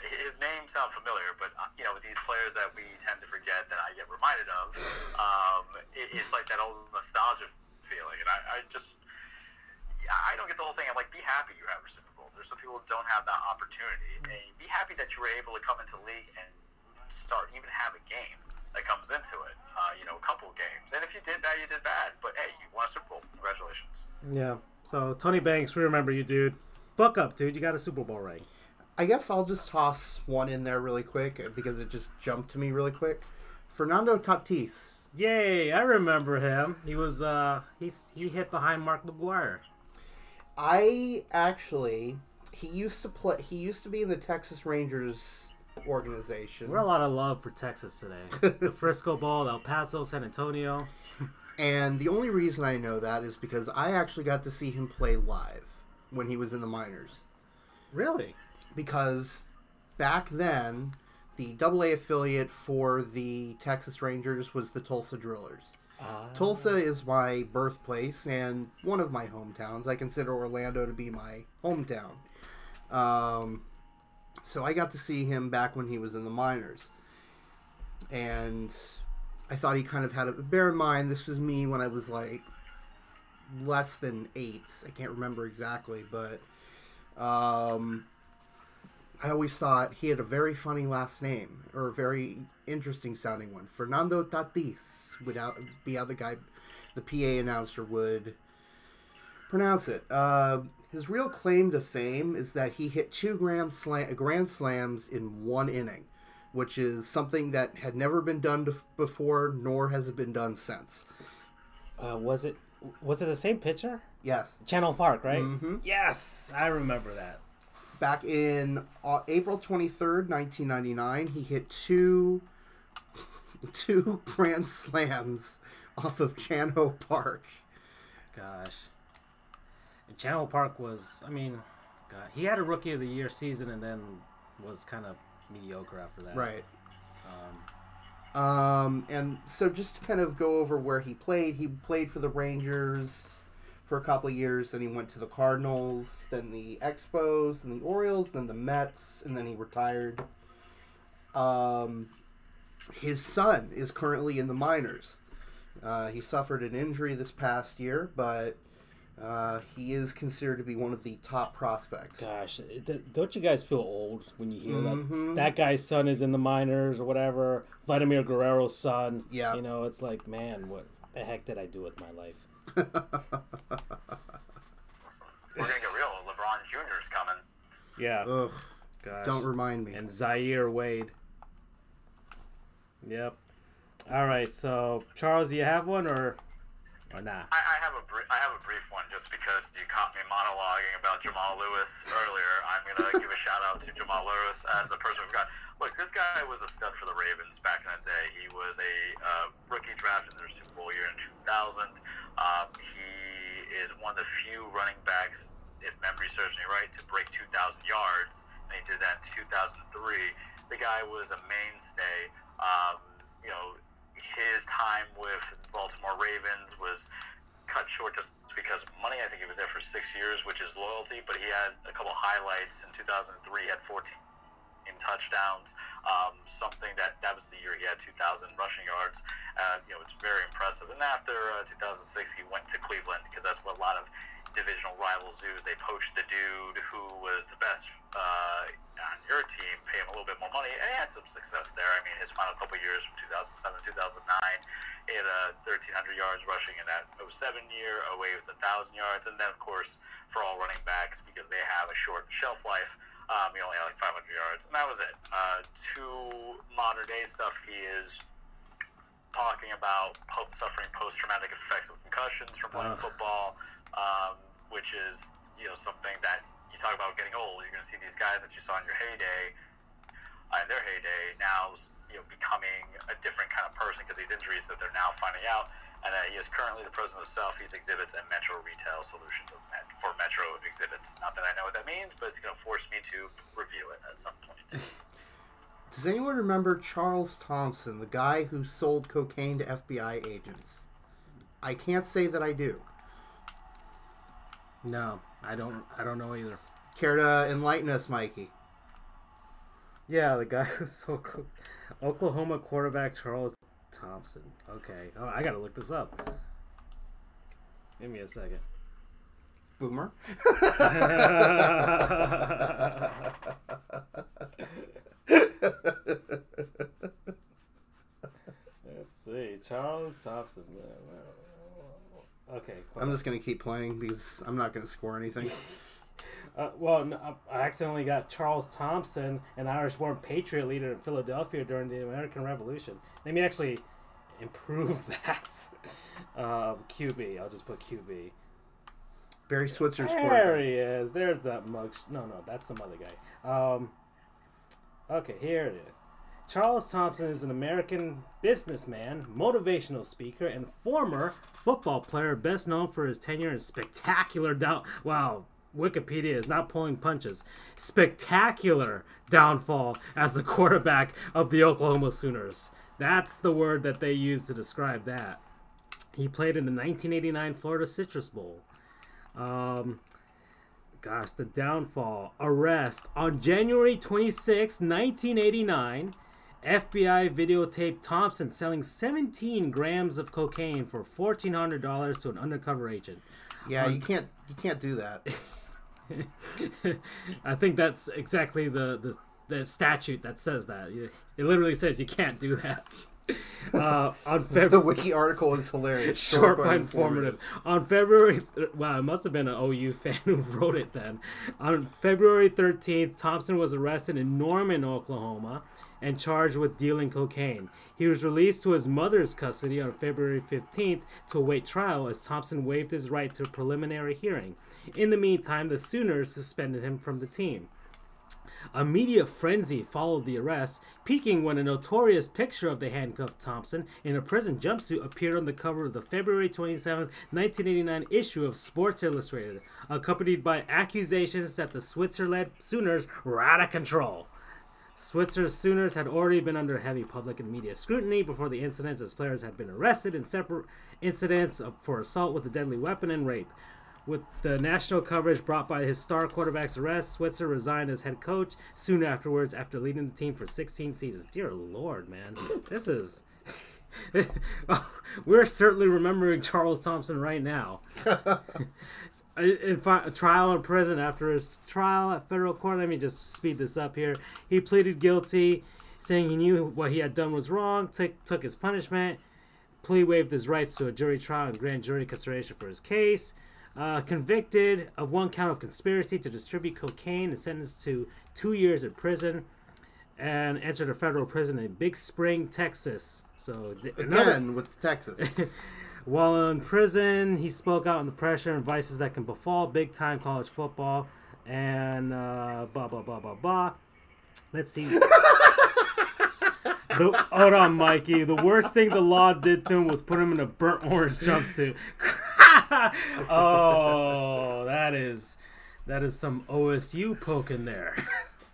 His name sounds familiar, but, with these players that we tend to forget that I get reminded of, it's like that old nostalgia feeling. And I don't get the whole thing. I'm like, be happy you have a Super Bowl. There's some people who don't have that opportunity. And be happy that you were able to come into the league and even have a game that comes into it, a couple of games. And if you did bad, you did bad. But, hey, you won a Super Bowl. Congratulations. Yeah. So, Tony Banks, we remember you, dude. Buck up, dude. You got a Super Bowl ring. I guess I'll just toss one in there really quick because it just jumped to me really quick. Fernando Tatis. Yay, I remember him. He was, he hit behind Mark McGuire. He used to be in the Texas Rangers organization. We're a lot of love for Texas today. The Frisco Bowl, El Paso, San Antonio. And the only reason I know that is because I actually got to see him play live when he was in the minors. Really? Because back then, the AA affiliate for the Texas Rangers was the Tulsa Drillers. Tulsa is my birthplace and one of my hometowns. I consider Orlando to be my hometown. So I got to see him back when he was in the minors. And I thought he kind of had a... Bear in mind, this was me when I was like less than 8. I can't remember exactly, but I always thought he had a very funny last name, or a very interesting sounding one. Fernando Tatis, without the other guy, the PA announcer would pronounce it. His real claim to fame is that he hit 2 grand slams in 1 inning, which is something that had never been done before, nor has it been done since. Was it the same pitcher? Yes. Channel Park, right? Mm-hmm. Yes, I remember that. Back in April 23rd, 1999, he hit two grand slams off of Channel Park. Gosh. And Channel Park was, God, he had a Rookie of the Year season and then was kind of mediocre after that. Right. And so just to kind of go over where he played for the Rangers for a couple of years, then he went to the Cardinals, then the Expos, then the Orioles, then the Mets, and then he retired. His son is currently in the minors. He suffered an injury this past year, but he is considered to be one of the top prospects. Gosh, don't you guys feel old when you hear Mm-hmm. that guy's son is in the minors or whatever? Vladimir Guerrero's son. Yeah. It's like, man, what the heck did I do with my life? We're gonna get real. LeBron Jr.'s coming. Yeah. Ugh. Gosh. Don't remind me. And Zaire Wade. Yep. All right. So, Charles, do you have one or not? I have a I have a brief one just because you caught me monologuing about Jamal Lewis earlier. I'm gonna give a shout out to Jamal Lewis as a person who got. Look, this guy was a stud for the Ravens back in the day. He was a rookie drafted in their Super Bowl year in 2000. He is one of the few running backs, if memory serves me right, to break 2,000 yards, and he did that in 2003. The guy was a mainstay. His time with Baltimore Ravens was cut short just because of money. I think he was there for 6 years, which is loyalty, but he had a couple highlights in 2003. He had 14 touchdowns, something that was the year he had 2,000 rushing yards. It's very impressive. And after 2006, he went to Cleveland because that's what a lot of divisional rivals do, is they poached the dude who was the best on your team, pay him a little bit more money, and he had some success there. I mean, his final couple years from 2007 to 2009, he had 1,300 yards rushing in that 07 year. 08 was 1,000 yards, and then, of course, for all running backs, because they have a short shelf life, he only had like 500 yards, and that was it. To modern-day stuff, he is talking about suffering post-traumatic effects of concussions from playing football, which is something that you talk about getting old. You're going to see these guys that you saw in your heyday, in their heyday, now becoming a different kind of person because these injuries that they're now finding out. And he is currently the president of Southeast Exhibits and Metro Retail Solutions for Metro Exhibits. Not that I know what that means, but it's going to force me to review it at some point. Does anyone remember Charles Thompson, the guy who sold cocaine to FBI agents? I can't say that I do. No, I don't know either. Care to enlighten us, Mikey? Yeah, the guy who sold Oklahoma quarterback Charles Thompson. Okay. Oh, I gotta look this up. Give me a second. Boomer. Let's see. Charles Thompson. Okay. I'm just going to keep playing because I'm not going to score anything. I accidentally got Charles Thompson, an Irish-born patriot leader in Philadelphia during the American Revolution. Let me actually improve that. QB. I'll just put QB. Barry Switzer's There he is. There's that mug. No, that's some other guy. Okay, here it is. Charles Thompson is an American businessman, motivational speaker, and former football player best known for his tenure in spectacular Wow, Wikipedia is not pulling punches. Spectacular downfall as the quarterback of the Oklahoma Sooners. That's the word that they use to describe that. He played in the 1989 Florida Citrus Bowl. The downfall. Arrest. On January 26, 1989, FBI videotaped Thompson selling 17 grams of cocaine for $1,400 to an undercover agent. Yeah, you can't do that. I think that's exactly the statute that says that. It literally says you can't do that. The wiki article is hilarious. Short but informative. On February... Wow, it must have been an OU fan who wrote it then. On February 13th, Thompson was arrested in Norman, Oklahoma, and charged with dealing cocaine. He was released to his mother's custody on February 15th to await trial as Thompson waived his right to a preliminary hearing. In the meantime, the Sooners suspended him from the team. A media frenzy followed the arrest, peaking when a notorious picture of the handcuffed Thompson in a prison jumpsuit appeared on the cover of the February 27, 1989 issue of Sports Illustrated, accompanied by accusations that the Switzer-led Sooners were out of control. Switzer's Sooners had already been under heavy public and media scrutiny before the incidents, as players had been arrested in separate incidents for assault with a deadly weapon and rape. With the national coverage brought by his star quarterback's arrest, Switzer resigned as head coach soon afterwards after leading the team for 16 seasons. Dear Lord, man. This is... We're certainly remembering Charles Thompson right now. Trial in prison. After his trial at federal court, let me just speed this up here. He pleaded guilty, saying he knew what he had done was wrong, took his punishment, plea waived his rights to a jury trial and grand jury consideration for his case. Convicted of one count of conspiracy to distribute cocaine and sentenced to 2 years in prison, and entered a federal prison in Big Spring, Texas. So again with Texas. While in prison, he spoke out on the pressure and vices that can befall big-time college football. And blah, blah, blah, blah, blah. Let's see. Hold on, Mikey. The worst thing the law did to him was put him in a burnt orange jumpsuit. Oh, that is some OSU poking there.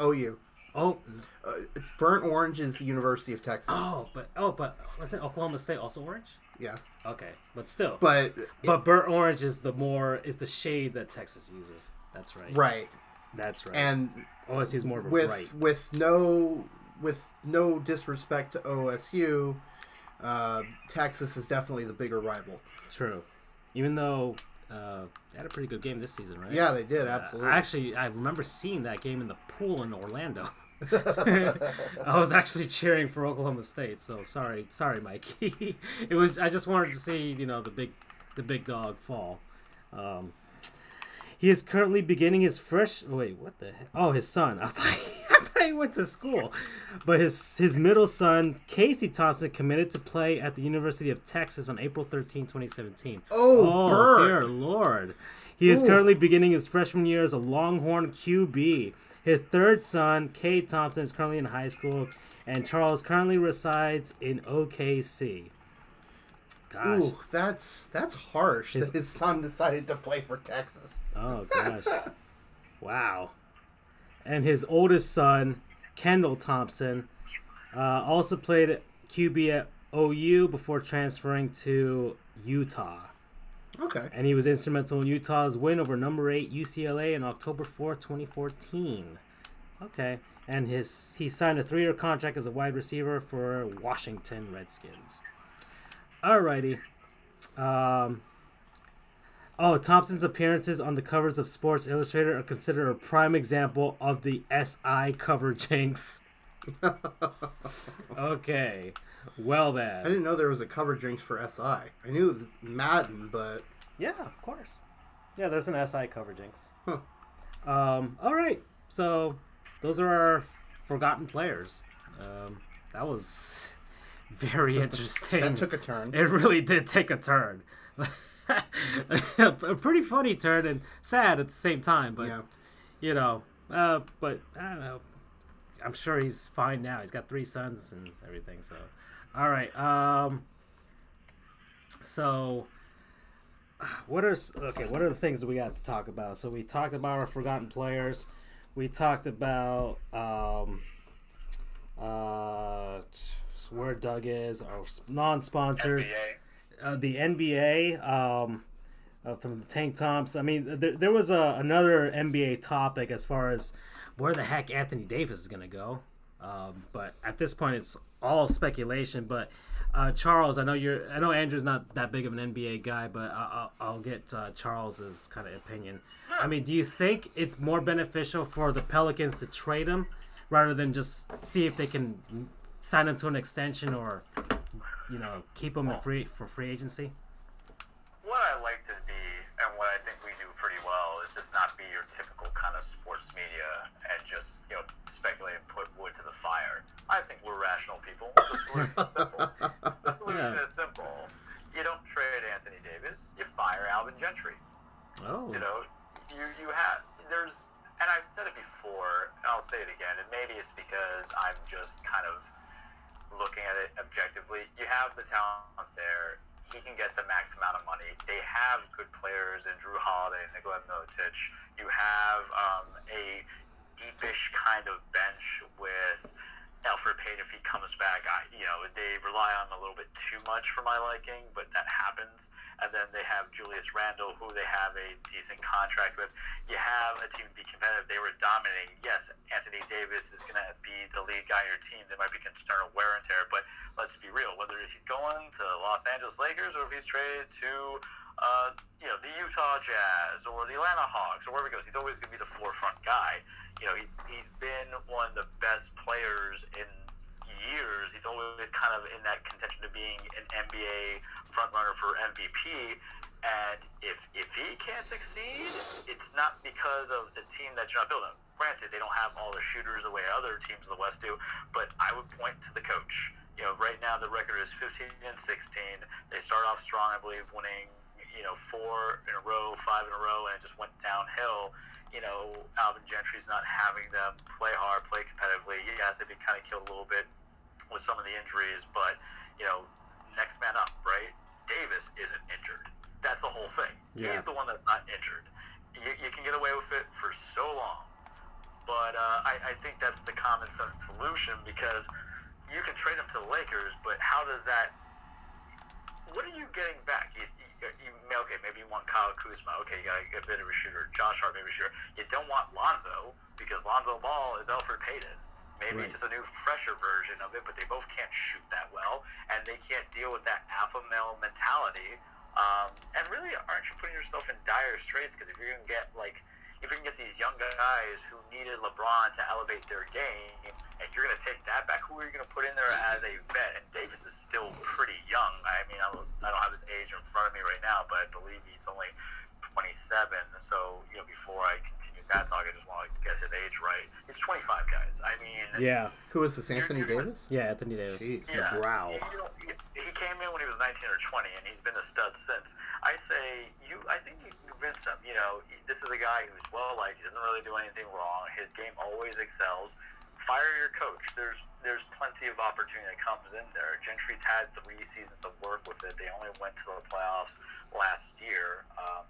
OU. Oh, Burnt orange is the University of Texas. but wasn't Oklahoma State also orange? Yes. Okay, but still. But burnt orange is the shade that Texas uses. That's right. Right. That's right. And OSU is more of a bright. With no disrespect to OSU, Texas is definitely the bigger rival. True. Even though they had a pretty good game this season, right? Yeah, they did, absolutely. I remember seeing that game in the pool in Orlando. I was actually cheering for Oklahoma State, so sorry, Mikey. I just wanted to see, the big dog fall. He is currently beginning his what the heck? Oh, his son. I thought he went to school. But his middle son, Casey Thompson, committed to play at the University of Texas on April 13, 2017. Oh, dear Lord. He is currently beginning his freshman year as a Longhorn QB. His third son, Cade Thompson, is currently in high school, and Charles currently resides in OKC. Gosh. Ooh, that's harsh that his son decided to play for Texas. Oh, gosh. Wow. And his oldest son, Kendall Thompson, also played QB at OU before transferring to Utah. Okay. And he was instrumental in Utah's win over number 8 UCLA on October 4, 2014. Okay. And he signed a 3-year contract as a wide receiver for Washington Redskins. Alrighty. Thompson's appearances on the covers of Sports Illustrated are considered a prime example of the SI cover jinx. Okay. Well then. I didn't know there was a cover jinx for SI. I knew Madden, but... Yeah, of course. Yeah, there's an SI cover jinx. Huh. Alright. So, those are our forgotten players. That was very interesting. That took a turn. It really did take a turn. A pretty funny turn and sad at the same time, but but I don't know. I'm sure he's fine now. He's got 3 sons and everything. So, all right. So, what are the things that we got to talk about? So we talked about our forgotten players. We talked about where Doug is, our non-sponsors. The NBA from the tank tops. I mean, there was another NBA topic as far as where the heck Anthony Davis is going to go. But at this point, it's all speculation. But Charles, I know Andrew's not that big of an NBA guy, but I'll get Charles's kind of opinion. I mean, do you think it's more beneficial for the Pelicans to trade him rather than just see if they can sign him to an extension or keep him for free agency? What I like to be, and what I think we do pretty well, is just not be your typical kind of sports media and just speculate and put wood to the fire. I think we're rational people. The solution is simple. The solution is simple. You don't trade Anthony Davis. You fire Alvin Gentry. Oh. You have and I've said it before, and I'll say it again, and maybe it's because I'm just kind of looking at it objectively. You have the talent there. He can get the max amount of money. They have good players in Drew Holiday and Nikola Mirotic. You have a deepish kind of bench with Elfrid Payton if he comes back. They rely on him a little bit too much for my liking, but that happens. And then they have Julius Randle, who they have a decent contract with. You have a team to be competitive. They were dominating. Yes, Anthony Davis is going to be the lead guy on your team. There might be concern of wear and tear, but let's be real. Whether he's going to Los Angeles Lakers or if he's traded to the Utah Jazz or the Atlanta Hawks or wherever he goes, he's always going to be the forefront guy. He's been one of the best players in years. He's always kind of in that contention of being an NBA frontrunner for MVP. And if he can't succeed, it's not because of the team that you're not building. Granted, they don't have all the shooters the way other teams in the West do, but I would point to the coach. Right now the record is 15-16. They start off strong, I believe, winning 4 in a row, 5 in a row, and it just went downhill. Alvin Gentry's not having them play hard, play competitively. Yes, they've been kind of killed a little bit with some of the injuries, but next man up, right? Davis isn't injured. That's the whole thing. Yeah. He's the one that's not injured. You can get away with it for so long, but I think that's the common sense solution, because you can trade him to the Lakers, but how does that? What are you getting back? Okay, maybe you want Kyle Kuzma. Okay, you got a bit of a shooter. Josh Hart, maybe a shooter. You don't want Lonzo, because Lonzo Ball is Elfrid Payton. Maybe Right. just a new, fresher version of it, but they both can't shoot that well, and they can't deal with that alpha male mentality. And really, aren't you putting yourself in dire straits? Because if you can get these young guys who needed LeBron to elevate their game, and you're going to take that back, who are you going to put in there as a vet? And Davis is still pretty young. I mean, I don't have his age in front of me right now, but I believe he's only 27. So, before I continue that talk, I just want to get his age right. He's 25, guys. I mean, Yeah. Who is this, Anthony Davis? Yeah, Anthony Davis. Jeez. yeah. Wow. He came in when he was 19 or 20, and he's been a stud since. I think you convince him. This is a guy who's well liked. He doesn't really do anything wrong. His game always excels. Fire your coach. There's plenty of opportunity that comes in there. Gentry's had 3 seasons of work with it. They only went to the playoffs last year,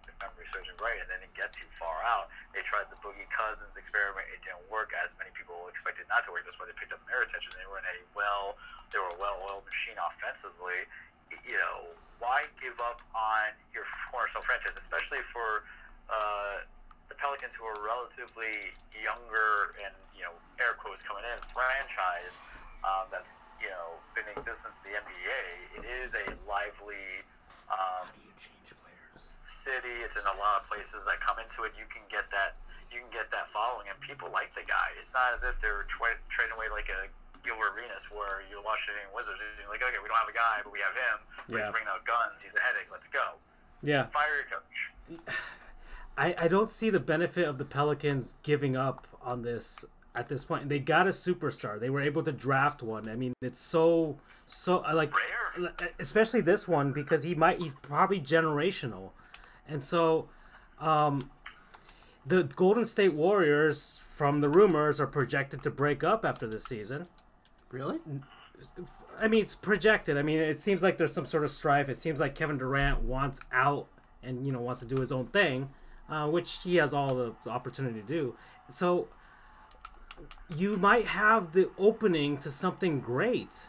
if memory serves me right, and they didn't get too far out. They tried the Boogie Cousins experiment. It didn't work, as many people expected not to work. That's why they picked up Mirotic, and they were a well-oiled machine offensively. Why give up on your cornerstone franchise, especially for the Pelicans, who are relatively younger and, air quotes coming in, franchise that's, been in existence in the NBA. It is a lively city. It's in a lot of places that come into it. You can get that following, and people like the guy. It's not as if they're trading away like a Gilbert Arenas, where you're Washington Wizards, and you're like, okay, we don't have a guy, but we have him. Let's bring out guns. He's a headache. Let's go. Yeah. Fire your coach. I don't see the benefit of the Pelicans giving up on this at this point. They got a superstar. They were able to draft one. I mean, it's so like Rare. especially this one, because he's probably generational. And so the Golden State Warriors, from the rumors, are projected to break up after this season. Really? I mean, it's projected. I mean, it seems like there's some sort of strife. It seems like Kevin Durant wants out and, wants to do his own thing, which he has all the opportunity to do. So you might have the opening to something great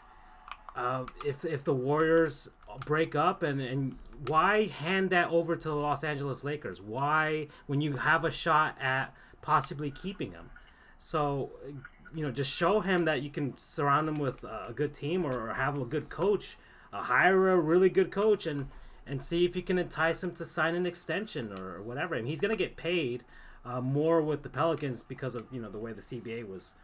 if the Warriors break up, and why hand that over to the Los Angeles Lakers? Why, when you have a shot at possibly keeping him? So just show him that you can surround him with a good team, or have a good coach, hire a really good coach, and see if you can entice him to sign an extension or whatever. And he's going to get paid more with the Pelicans because of the way the CBA was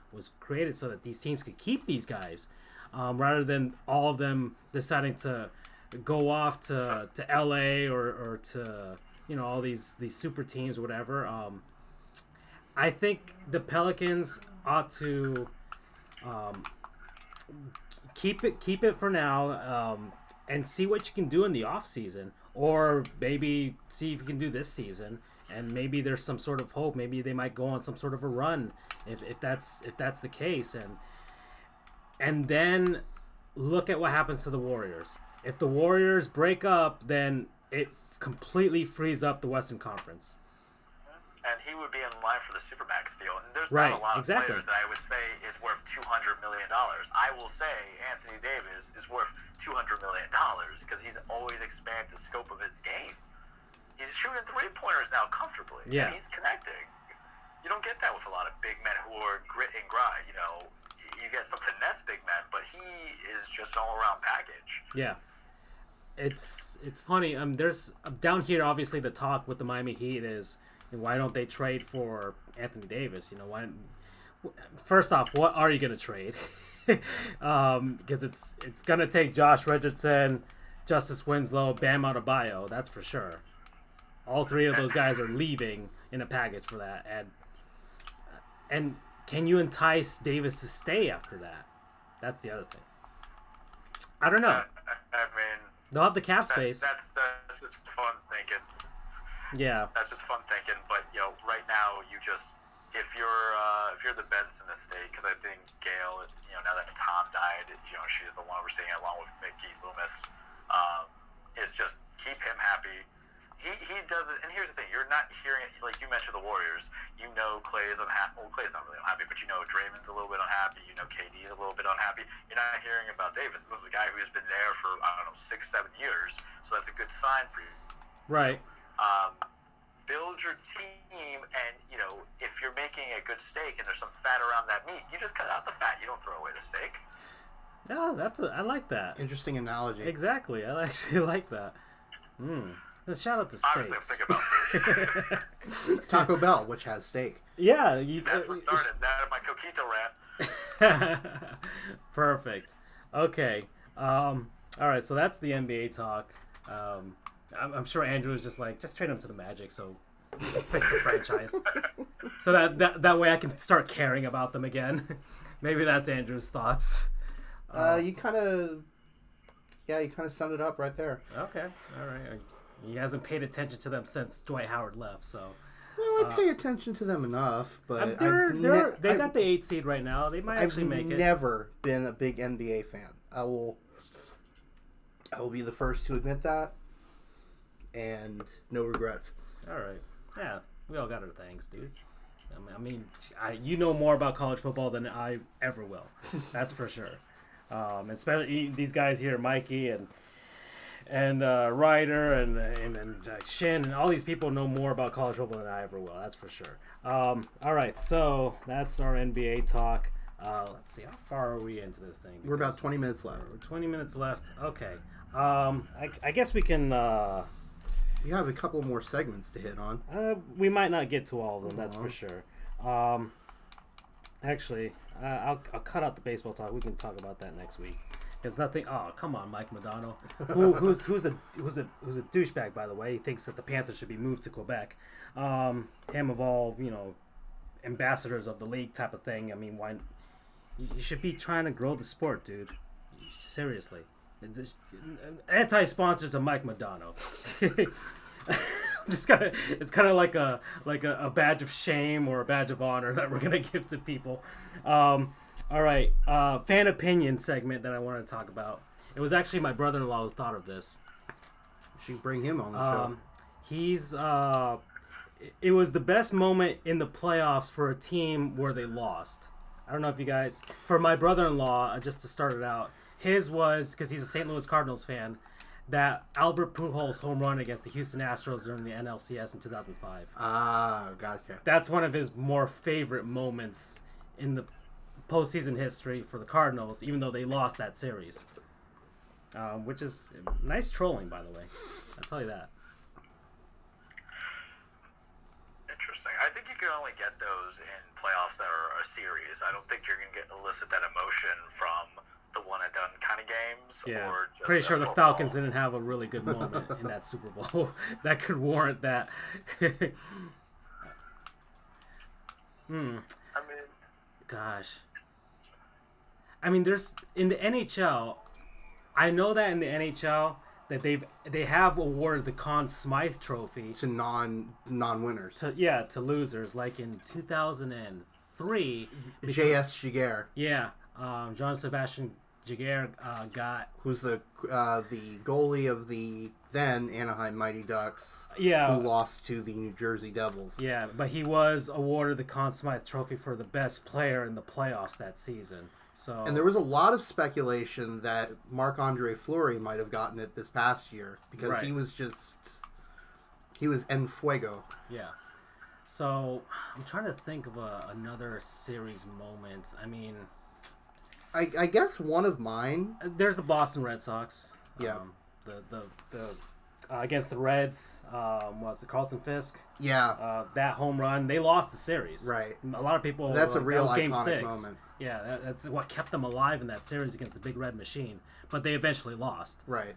created, so that these teams could keep these guys, rather than all of them deciding to go off to LA or to all these super teams or whatever. I think the Pelicans ought to keep it for now, and see what you can do in the off season, or maybe see if you can do this season, and maybe there's some sort of hope. Maybe they might go on some sort of a run if that's the case, and then look at what happens to the Warriors. If the Warriors break up, then it completely frees up the Western Conference. And he would be in line for the Supermax deal. And there's Right, not a lot of exactly. players that I would say is worth $200 million. I will say Anthony Davis is worth $200 million, because he's always expanded the scope of his game. He's shooting 3-pointers now comfortably. Yeah. And he's connecting. You don't get that with a lot of big men who are grit and grind. You get some finesse big men, but he is just an all-around package. Yeah. It's funny. There's down here, obviously, the talk with the Miami Heat is, why don't they trade for Anthony Davis? Why? First off, what are you going to trade? Because it's going to take Josh Richardson, Justice Winslow, Bam Adebayo. That's for sure. All 3 of those guys are leaving in a package for that. And can you entice Davis to stay after that? That's the other thing. I don't know. I mean, They'll have the cap space. That's just fun thinking. Yeah. That's just fun thinking. But right now you just if you're the Benson estate, because I think Gail, now that Tom died, she's the one overseeing it along with Mickey Loomis, is just keep him happy. He does it, and here's the thing: you're not hearing it. Like you mentioned, the Warriors. Clay's unhappy. Well, Clay's not really unhappy, but Draymond's a little bit unhappy. KD's a little bit unhappy. You're not hearing about Davis. This is a guy who's been there for 6-7 years, so that's a good sign for you. Right. Build your team, and if you're making a good steak and there's some fat around that meat, you just cut out the fat. You don't throw away the steak. No, I like that. Interesting analogy. Exactly. I actually like that. Shout out to steaks. Obviously, I'm thinking about food. Taco Bell, which has steak. Yeah, that's what started that my Coquito rant. Perfect. Okay. All right. So that's the NBA talk. I'm sure Andrew was just trade him to the Magic, so fix the franchise, so that way I can start caring about them again. Maybe that's Andrew's thoughts. You kind of summed it up right there. Okay. All right. He hasn't paid attention to them since Dwight Howard left, so. Well, I pay attention to them enough, but they got the 8 seed right now. They might actually make it. I've never been a big NBA fan. I will be the first to admit that, and no regrets. All right. Yeah, we all got our things, dude. I mean, you know more about college football than I ever will. That's for sure. Especially these guys here, Mikey and Ryder and Shin, and all these people know more about college football than I ever will. That's for sure. All right, so that's our NBA talk. Let's see, how far are we into this thing? We're about 20 minutes left. 20 minutes left. Okay. I guess we can. You have a couple more segments to hit on. We might not get to all of them. That's for sure. Actually, I'll cut out the baseball talk. We can talk about that next week. There's nothing. Oh, come on, Mike Modano, who's a douchebag, by the way. He thinks that the Panthers should be moved to Quebec. Him of all ambassadors of the league type of thing. I mean, why? You should be trying to grow the sport, dude. Seriously. Anti-sponsors of Mike Modano. It's kind of like a badge of shame or a badge of honor that we're gonna give to people. All right, fan opinion segment that I want to talk about. It was actually my brother-in-law who thought of this. You should bring him on the show. It was the best moment in the playoffs for a team where they lost. I don't know if you guys, for my brother-in-law, just to start it out, his was, because he's a St. Louis Cardinals fan, that Albert Pujols home run against the Houston Astros during the NLCS in 2005. Ah, gotcha. That's one of his more favorite moments in the postseason history for the Cardinals, even though they lost that series. Which is nice trolling, by the way. I'll tell you that. Interesting. I think you can only get those in playoffs that are a series. I don't think you're going to elicit that emotion from the one and done kind of games. Yeah, or just pretty sure the football. Falcons didn't have a really good moment in that Super Bowl that could warrant that. I mean, gosh. I mean, there's in the NHL. I know that in the NHL that they have awarded the Conn Smythe Trophy to non-winners. To losers, like in 2003. J.S. Giguere. Yeah, John Sebastian Giguere got, who's the goalie of the then Anaheim Mighty Ducks. Yeah, who lost to the New Jersey Devils. Yeah, but he was awarded the Conn Smythe Trophy for the best player in the playoffs that season. So, and there was a lot of speculation that Marc-Andre Fleury might have gotten it this past year because he was en fuego. Yeah. So I'm trying to think of another series moment. I mean, I guess one of mine. There's the Boston Red Sox. Yeah. The against the Reds. Was it Carlton Fisk? Yeah. That home run. They lost the series. Right. A lot of people. That's a real Game iconic 6. moment. Yeah, that's what kept them alive in that series against the Big Red Machine. But they eventually lost. Right.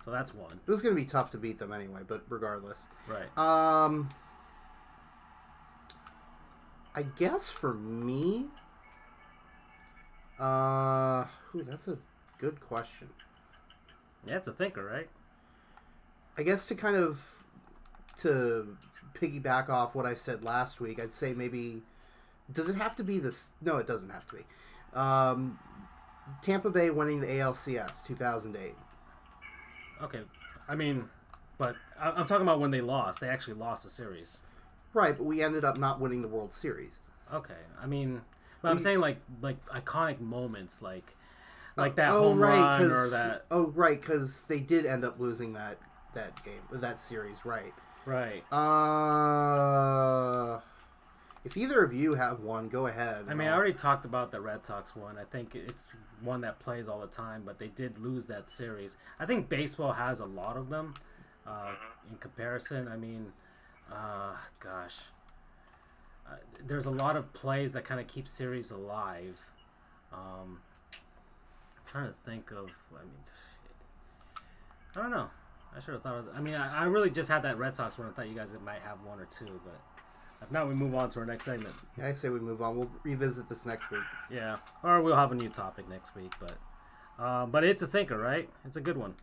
So that's one. It was going to be tough to beat them anyway, but regardless. Right. I guess for me, that's a Good question. Yeah, it's a thinker, right? I guess to piggyback off what I said last week, I'd say maybe... Does it have to be this? No, it doesn't have to be. Tampa Bay winning the ALCS 2008. Okay. I mean, but I'm talking about when they lost. They actually lost the series. Right, but we ended up not winning the World Series. Okay. I mean, but I'm saying like iconic moments, like that oh, home right, run or that. Oh, right, because they did end up losing that game, that series, right? Right. If either of you have one, go ahead. I mean, I already talked about the Red Sox one. I think it's one that plays all the time, but they did lose that series. I think baseball has a lot of them in comparison. I mean, gosh. There's a lot of plays that kind of keep series alive. I'm trying to think of, I don't know. I should have thought of, I really just had that Red Sox one. I thought you guys might have one or two, but if not, we move on to our next segment. Yeah, I say we move on. We'll revisit this next week. Yeah, or we'll have a new topic next week, but it's a thinker, right? It's a good one.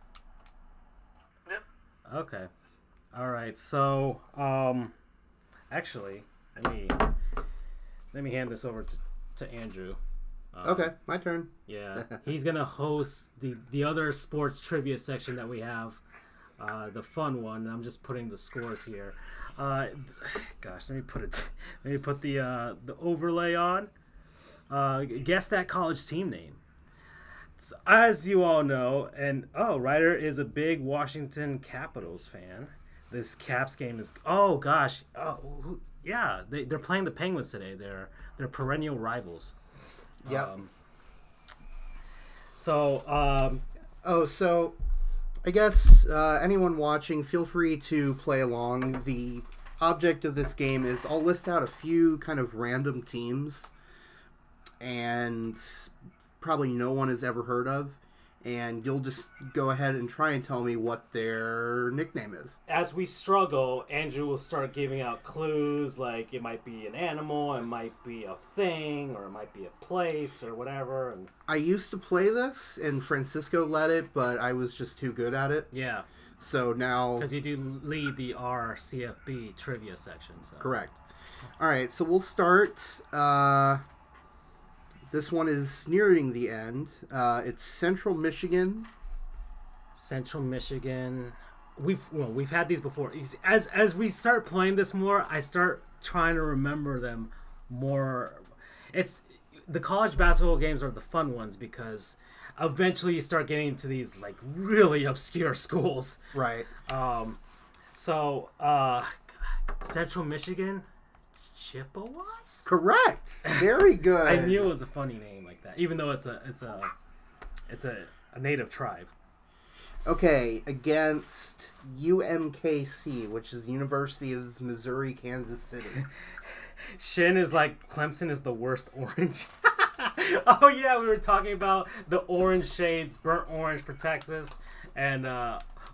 Yeah. Okay. All right. So, actually, let me hand this over to Andrew. Okay, my turn. Yeah, he's gonna host the other sports trivia section that we have, the fun one. I'm just putting the scores here. Gosh, let me put the overlay on. Guess that college team name. So, as you all know, and Ryder is a big Washington Capitals fan. This Caps game is they're playing the Penguins today. They're perennial rivals. Yep. So I guess anyone watching, feel free to play along. The object of this game is I'll list out a few kind of random teams and probably no one has ever heard of, and you'll just go ahead and try and tell me what their nickname is. As we struggle, Andrew will start giving out clues, like it might be an animal, it might be a thing, or it might be a place, or whatever. And I used to play this, and Francisco led it, but I was just too good at it. yeah, So now... because you do lead the RCFB trivia section. So. Correct. All right, so we'll start... This one is nearing the end. It's Central Michigan. Central Michigan. We've had these before. As we start playing this more, I start trying to remember them more. It's the college basketball games are the fun ones because eventually you start getting into these like really obscure schools. Right. Central Michigan. Chippewas? Correct. Very good. I knew it was a funny name like that, even though it's a native tribe. Okay, against UMKC, which is the University of Missouri, Kansas City. Shin is like Clemson is the worst orange. Oh yeah, we were talking about the orange shades, burnt orange for Texas and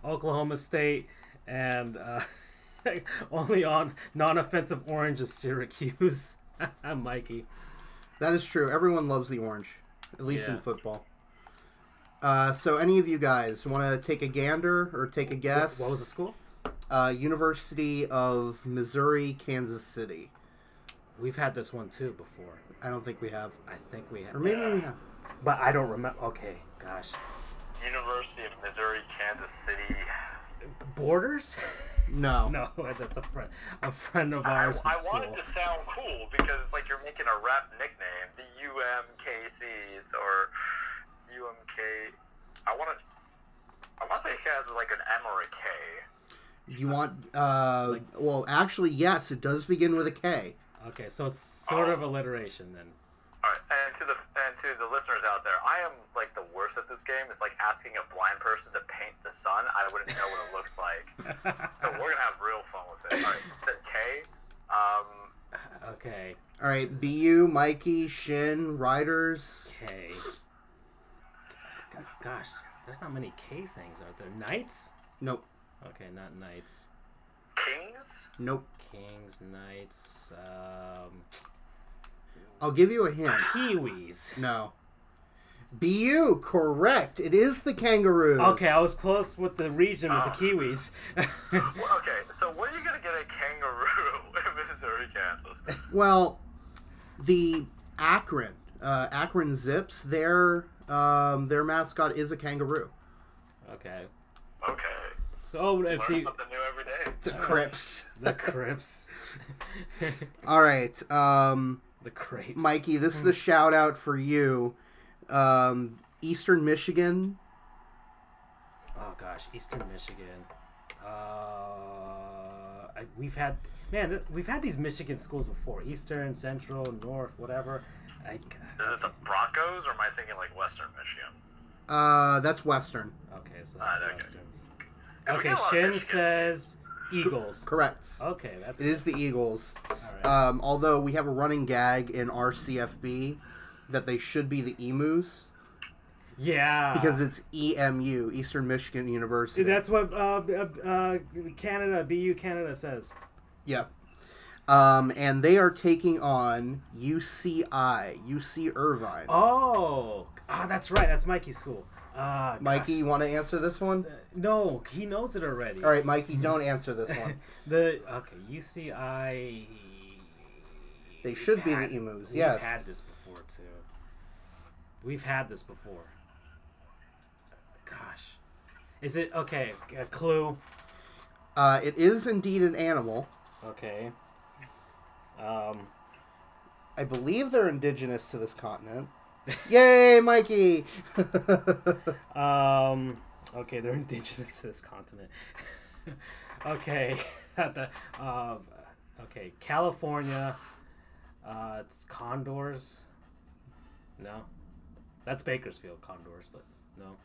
Oklahoma State, and only on non-offensive orange is Syracuse. Mikey. That is true. Everyone loves the orange, at least in football. So any of you guys want to take a gander or take a guess? What was the school? University of Missouri, Kansas City. We've had this one too before. I don't think we have. I think we have. Or maybe we have. But I don't remember. Okay, gosh. University of Missouri, Kansas City. Borders? No. No, that's a friend of ours from I school. wanted to sound cool because it's like you're making a rap nickname. The UMKCs or UMK. I want to say it has like an M or a K. You want, well, actually, yes, it does begin with a K. Okay, so it's sort of alliteration then. All right, and to the listeners out there, I am like the worst at this game. It's like asking a blind person to paint the sun. I wouldn't know what it looks like. So we're gonna have real fun with it. All right, said K. Okay. All right, BU, Mikey, Shin, Riders. K. Gosh, there's not many K things, are there? Knights? Nope. Okay, not Knights. Kings? Nope. Kings, Knights, I'll give you a hint. Kiwis. No. BU, correct. It is the Kangaroos. Okay, I was close with the region with the Kiwis. Well, okay, so where are you gonna get a kangaroo in Missouri, Kansas? Well, the Akron Zips, their mascot is a kangaroo. Okay. Okay. So if Learn something new every day. The Crips. The Crips. All right. The Crepes. Mikey, this is a shout out for you. Eastern Michigan. Oh gosh, Eastern Michigan. We've had these Michigan schools before. Eastern, Central, North, whatever. Is it the Broncos, or am I thinking like Western Michigan? That's Western. Okay, so that's okay. Western. We Okay, get a lot of Shin Michigan. says Eagles. Correct. Okay, that's It is the Eagles. all right. Although we have a running gag in our CFB that they should be the Emus Yeah, because it's EMU, Eastern Michigan University. that's what Canada, BU Canada says. Yep. And they are taking on UC Irvine. Oh, that's right. That's Mikey's school. Mikey, you want to answer this one? No, he knows it already. All right, Mikey, don't answer this one. UCI. They should be the Emus. Yes. We've had this before too. We've had this before. Gosh, is it okay? A clue. It is indeed an animal. Okay. I believe they're indigenous to this continent. Yay, Mikey! Okay, they're indigenous to this continent. Okay. Okay, California. It's condors. No. That's Bakersfield condors, but no.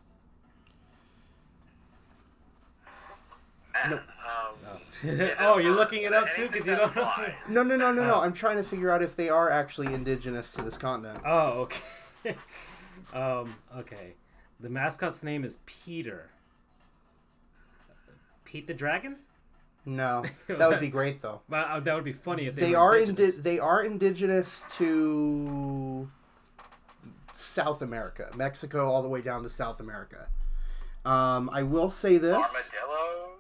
No. Oh, you're looking it up too because you don't know. No. I'm trying to figure out if they are actually indigenous to this continent. Oh, okay. Okay. The mascot's name is Peter. Pete the Dragon? No, that would be great though. That would be funny if They were are indigenous. they are indigenous to South America, Mexico, all the way down to South America. I will say this. Armadillos?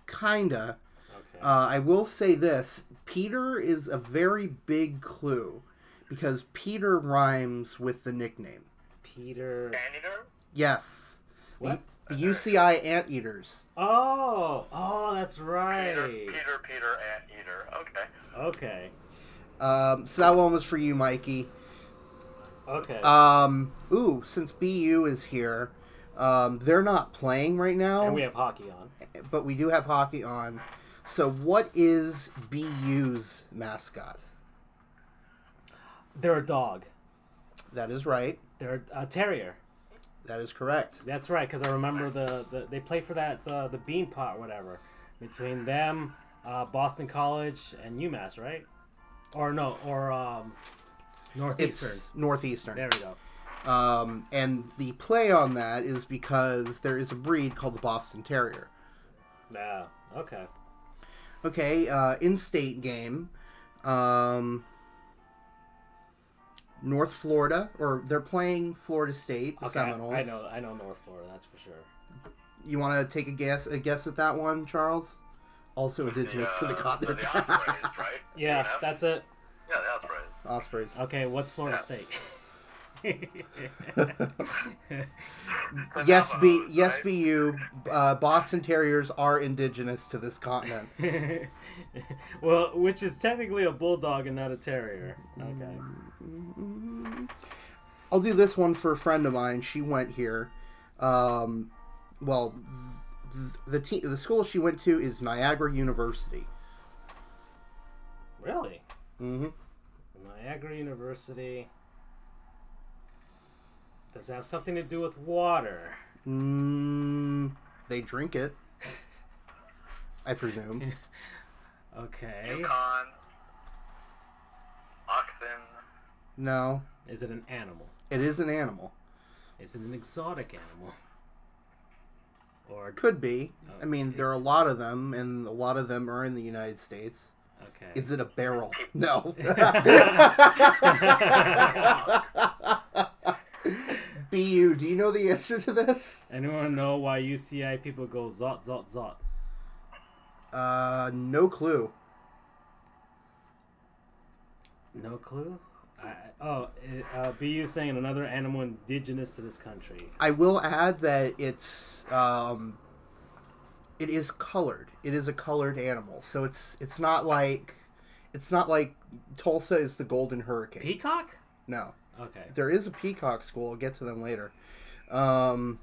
Kinda. Okay. I will say this. Peter is a very big clue because Peter rhymes with the nickname. Peter. Anteater? Yes. What? The UCI Anteaters. Oh, that's right. Peter, Anteater. Okay. Okay. So that one was for you, Mikey. Okay. Since BU is here, they're not playing right now. And we have hockey on. But we do have hockey on. So what is BU's mascot? They're a dog. That is right. They're a terrier. That is correct. That's right, because I remember they play for that the Bean Pot or whatever between them, Boston College and UMass, right? Or no, or Northeastern. It's Northeastern. There we go. And the play on that is because there is a breed called the Boston Terrier. Yeah. Okay. Okay, in-state game. North Florida, or they're playing Florida State, the Seminoles. I know North Florida, that's for sure. You want to take a guess at that one, Charles? Also indigenous to the continent. The Ospreys, right? Yeah, UNF? that's it. Yeah, the Ospreys. Ospreys. Okay, what's Florida State? Yes, Navajos, BU. Boston Terriers are indigenous to this continent. Well, which is technically a bulldog and not a terrier. Okay. I'll do this one for a friend of mine. She went here. The school she went to is Niagara University. Really? Mm-hmm. Niagara University. Does it have something to do with water? They drink it. I presume. Okay. Yukon. Oxen. No. Is it an animal? It is an animal. Is it an exotic animal? Or Could be. Okay. I mean, there are a lot of them, and a lot of them are in the United States. okay. Is it a barrel? No. BU, do you know the answer to this? Anyone know why UCI people go zot, zot, zot? No clue. No clue? BU saying another animal indigenous to this country. I will add that it is colored. It is a colored animal, so it's not like Tulsa is the Golden Hurricane. Peacock? No. Okay. There is a peacock school. I'll get to them later. But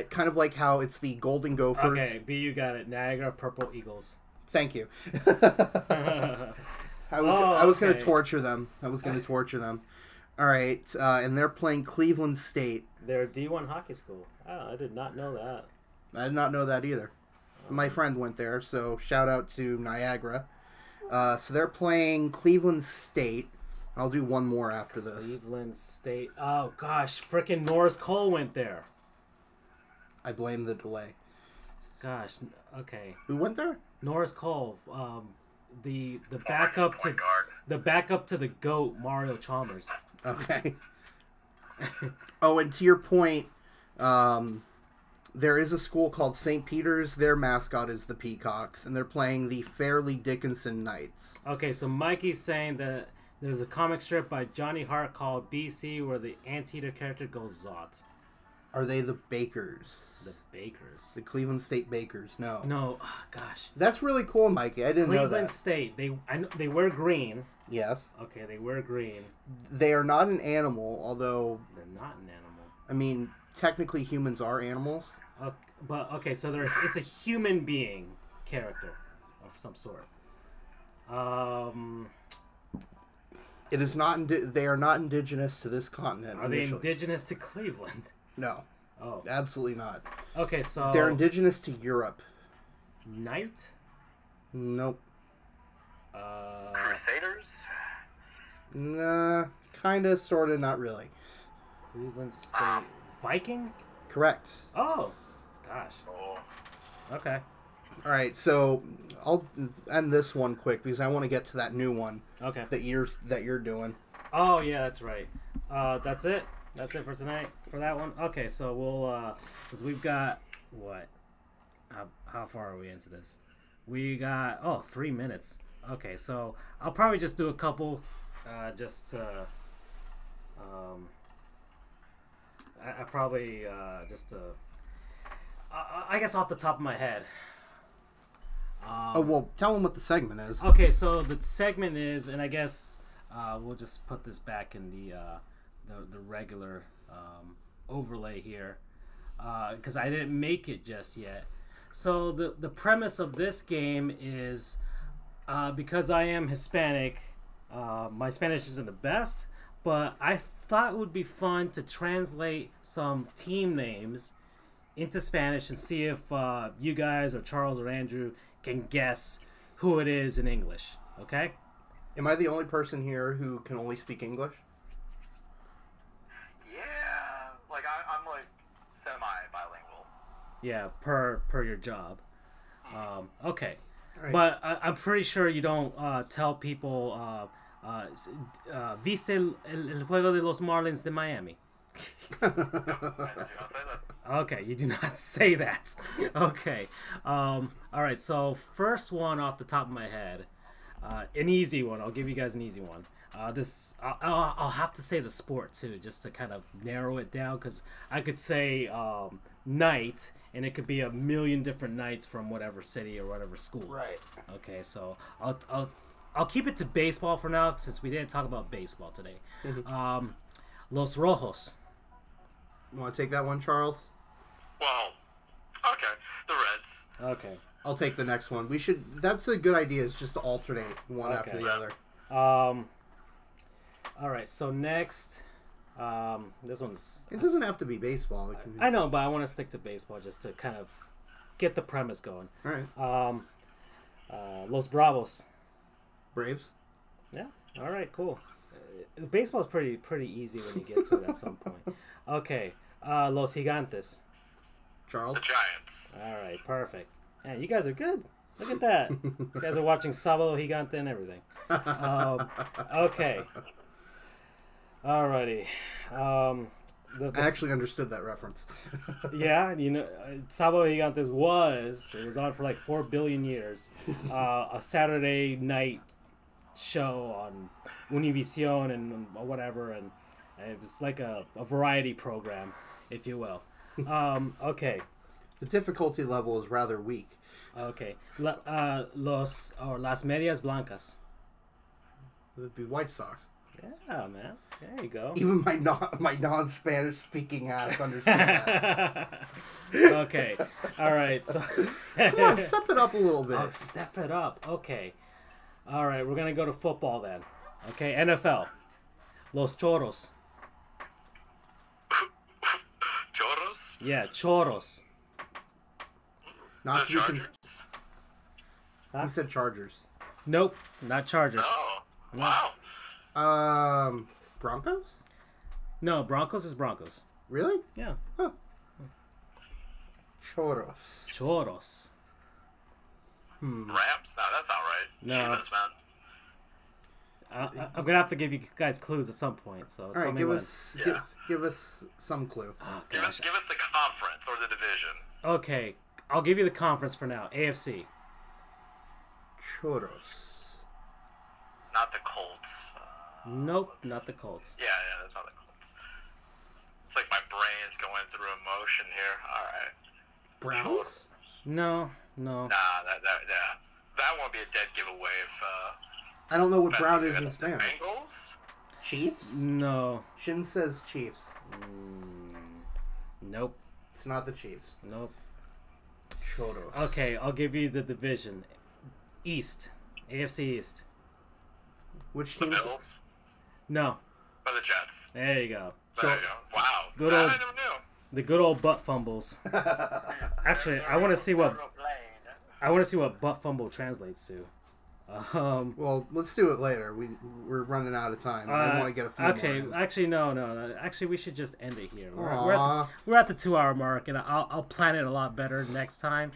kind of like how it's the Golden Gophers. Okay, BU got it. Niagara Purple Eagles. Thank you. I was going to okay. torture them. All right, and they're playing Cleveland State. They're a D1 hockey school. Oh, I did not know that. I did not know that either. My friend went there, so shout out to Niagara. So they're playing Cleveland State. I'll do one more after this. Cleveland State. Oh, gosh. Frickin' Norris Cole went there. I blame the delay. Gosh. Okay. Who went there? Norris Cole. The backup to the GOAT, Mario Chalmers. Okay. Oh, and to your point, there is a school called St. Peter's. Their mascot is the Peacocks, and they're playing the Fairleigh Dickinson Knights. Okay, so Mikey's saying that there's a comic strip by Johnny Hart called BC where the anteater character goes Zot. Are they the Bakers? The Bakers. The Cleveland State Bakers. No. No, oh, gosh. That's really cool, Mikey. I didn't know that. Cleveland State. They wear green. Yes. Okay, they wear green. They are not an animal, although... They're not an animal. I mean, technically humans are animals. Okay, so it's a human being character of some sort. It is not. They are not indigenous to this continent. Are they indigenous to Cleveland? No. Oh, Absolutely not. okay. So They're indigenous to Europe. Knight. Nope. Crusaders? Nah, kinda, sorta, not really. Cleveland State Vikings. Correct. Oh, gosh. Oh. Okay. All right, so I'll end this one quick because I want to get to that new one. Okay. That you're doing. Oh yeah, that's right. That's it. That's it for tonight for that one. Okay, so we'll because we've got what? How far are we into this? We got 3 minutes. Okay, so I'll probably just do a couple, just to, I probably just to, I guess off the top of my head. Well, tell them what the segment is. Okay, so the segment is, and I guess we'll just put this back in the regular overlay here, because I didn't make it just yet. So the premise of this game is, because I am Hispanic, my Spanish isn't the best, but I thought it would be fun to translate some team names into Spanish and see if you guys or Charles or Andrew can guess who it is in English. Okay? Am I the only person here who can only speak English? Yeah, like I'm like semi-bilingual. Yeah, per your job. Okay. Right. But I'm pretty sure you don't tell people, ¿Viste el juego de los Marlins de Miami? I do not say that. Okay, you do not say that. Okay. All right, so first one off the top of my head, an easy one. I'll give you guys an easy one. I'll have to say the sport too, just to kind of narrow it down, because I could say night, and it could be a million different nights from whatever city or whatever school. Right. Okay, so I'll keep it to baseball for now, since we didn't talk about baseball today. Mm-hmm. Los Rojos. You want to take that one, Charles? Well, okay, the Reds. Okay. I'll take the next one. That's a good idea, is just to alternate one after the other. All right, so next, this one's... It doesn't have to be baseball. It can be... I know, but I want to stick to baseball just to kind of get the premise going. All right. Los Bravos. Braves. Yeah. All right, cool. Baseball's pretty easy when you get to it at some point. Okay. Los Gigantes. Charles. The Giants. All right, perfect. Man, you guys are good. Look at that. You guys are watching Sábado Gigante and everything. Okay. Alrighty. I actually understood that reference. Yeah, you know, Sábado Gigantes it was on for like 4 billion years. A Saturday night show on Univision and whatever, and it was like a variety program, if you will. Okay. The difficulty level is rather weak. Okay. Las Medias Blancas. It would be White Sox. Yeah, man. There you go. Even my non-Spanish speaking ass understands that. Okay. All right. So Come on, step it up a little bit. Oh, step it up. Okay. All right. We're gonna go to football then. Okay. NFL. Los Choros. Choros? Yeah, Choros. Not The to be Chargers? He said Chargers. Nope, not Chargers. Oh, wow. Broncos? No, Broncos is Broncos. Really? Yeah. Huh. Choros. Choros. Rams? No, that's not right. No. Chivas, man. I'm gonna have to give you guys clues at some point. So All tell right, me give when. us Yeah. give us some clue. Oh, Give us gosh. the conference or the division. Okay, I'll give you the conference for now. AFC. Choros. Not the Colts. Nope, not the Colts. Yeah, that's not the Colts. It's like my brain's going through emotion here. All right. Browns? No. Nah, that won't be a dead giveaway if. I don't know what Best brown is is in the Spanish. Bengals? Chiefs? No. Shin says Chiefs. Nope. It's not the Chiefs. Nope. Choros. Okay, I'll give you the division. East. AFC East. Which The team? Bills? No. Or the Jets? There you go. There you go. Wow. Good That old- I never knew. The good old butt fumbles. Actually, I want to see what butt fumble translates to. Well, let's do it later. We're running out of time. I want to get a few okay, more in. actually, no. Actually, we should just end it here. Aw. We're at the 2-hour mark, and I'll plan it a lot better next time.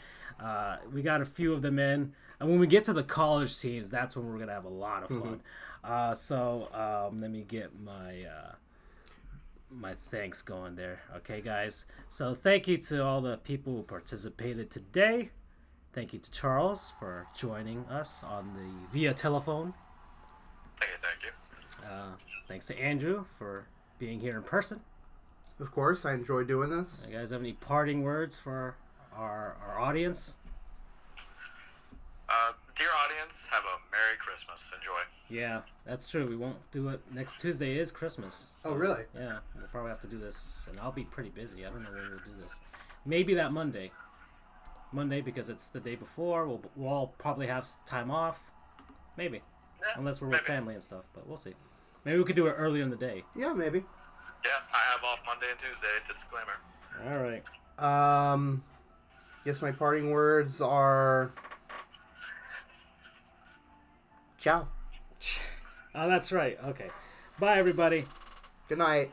We got a few of them in, and when we get to the college teams, that's when we're gonna have a lot of fun. So let me get my thanks going there. Okay, guys. So thank you to all the people who participated today. Thank you to Charles for joining us on the via telephone. Thank you. Thanks to Andrew for being here in person. Of course, I enjoy doing this. You guys have any parting words for our audience? Dear audience, have a Merry Christmas. Enjoy. Yeah, that's true. We won't do it. Next Tuesday is Christmas. Oh, really? Yeah, we'll probably have to do this, and I'll be pretty busy. I don't know when we'll do this. Maybe that Monday. Monday, because it's the day before. We'll all probably have time off. Maybe. Yeah, Unless we're maybe. with family and stuff, but we'll see. Maybe we could do it earlier in the day. Yeah, maybe. Yeah, I have off Monday and Tuesday. Disclaimer. All right. Guess my parting words are... Ciao. Oh, that's right. Okay. Bye, everybody. Good night.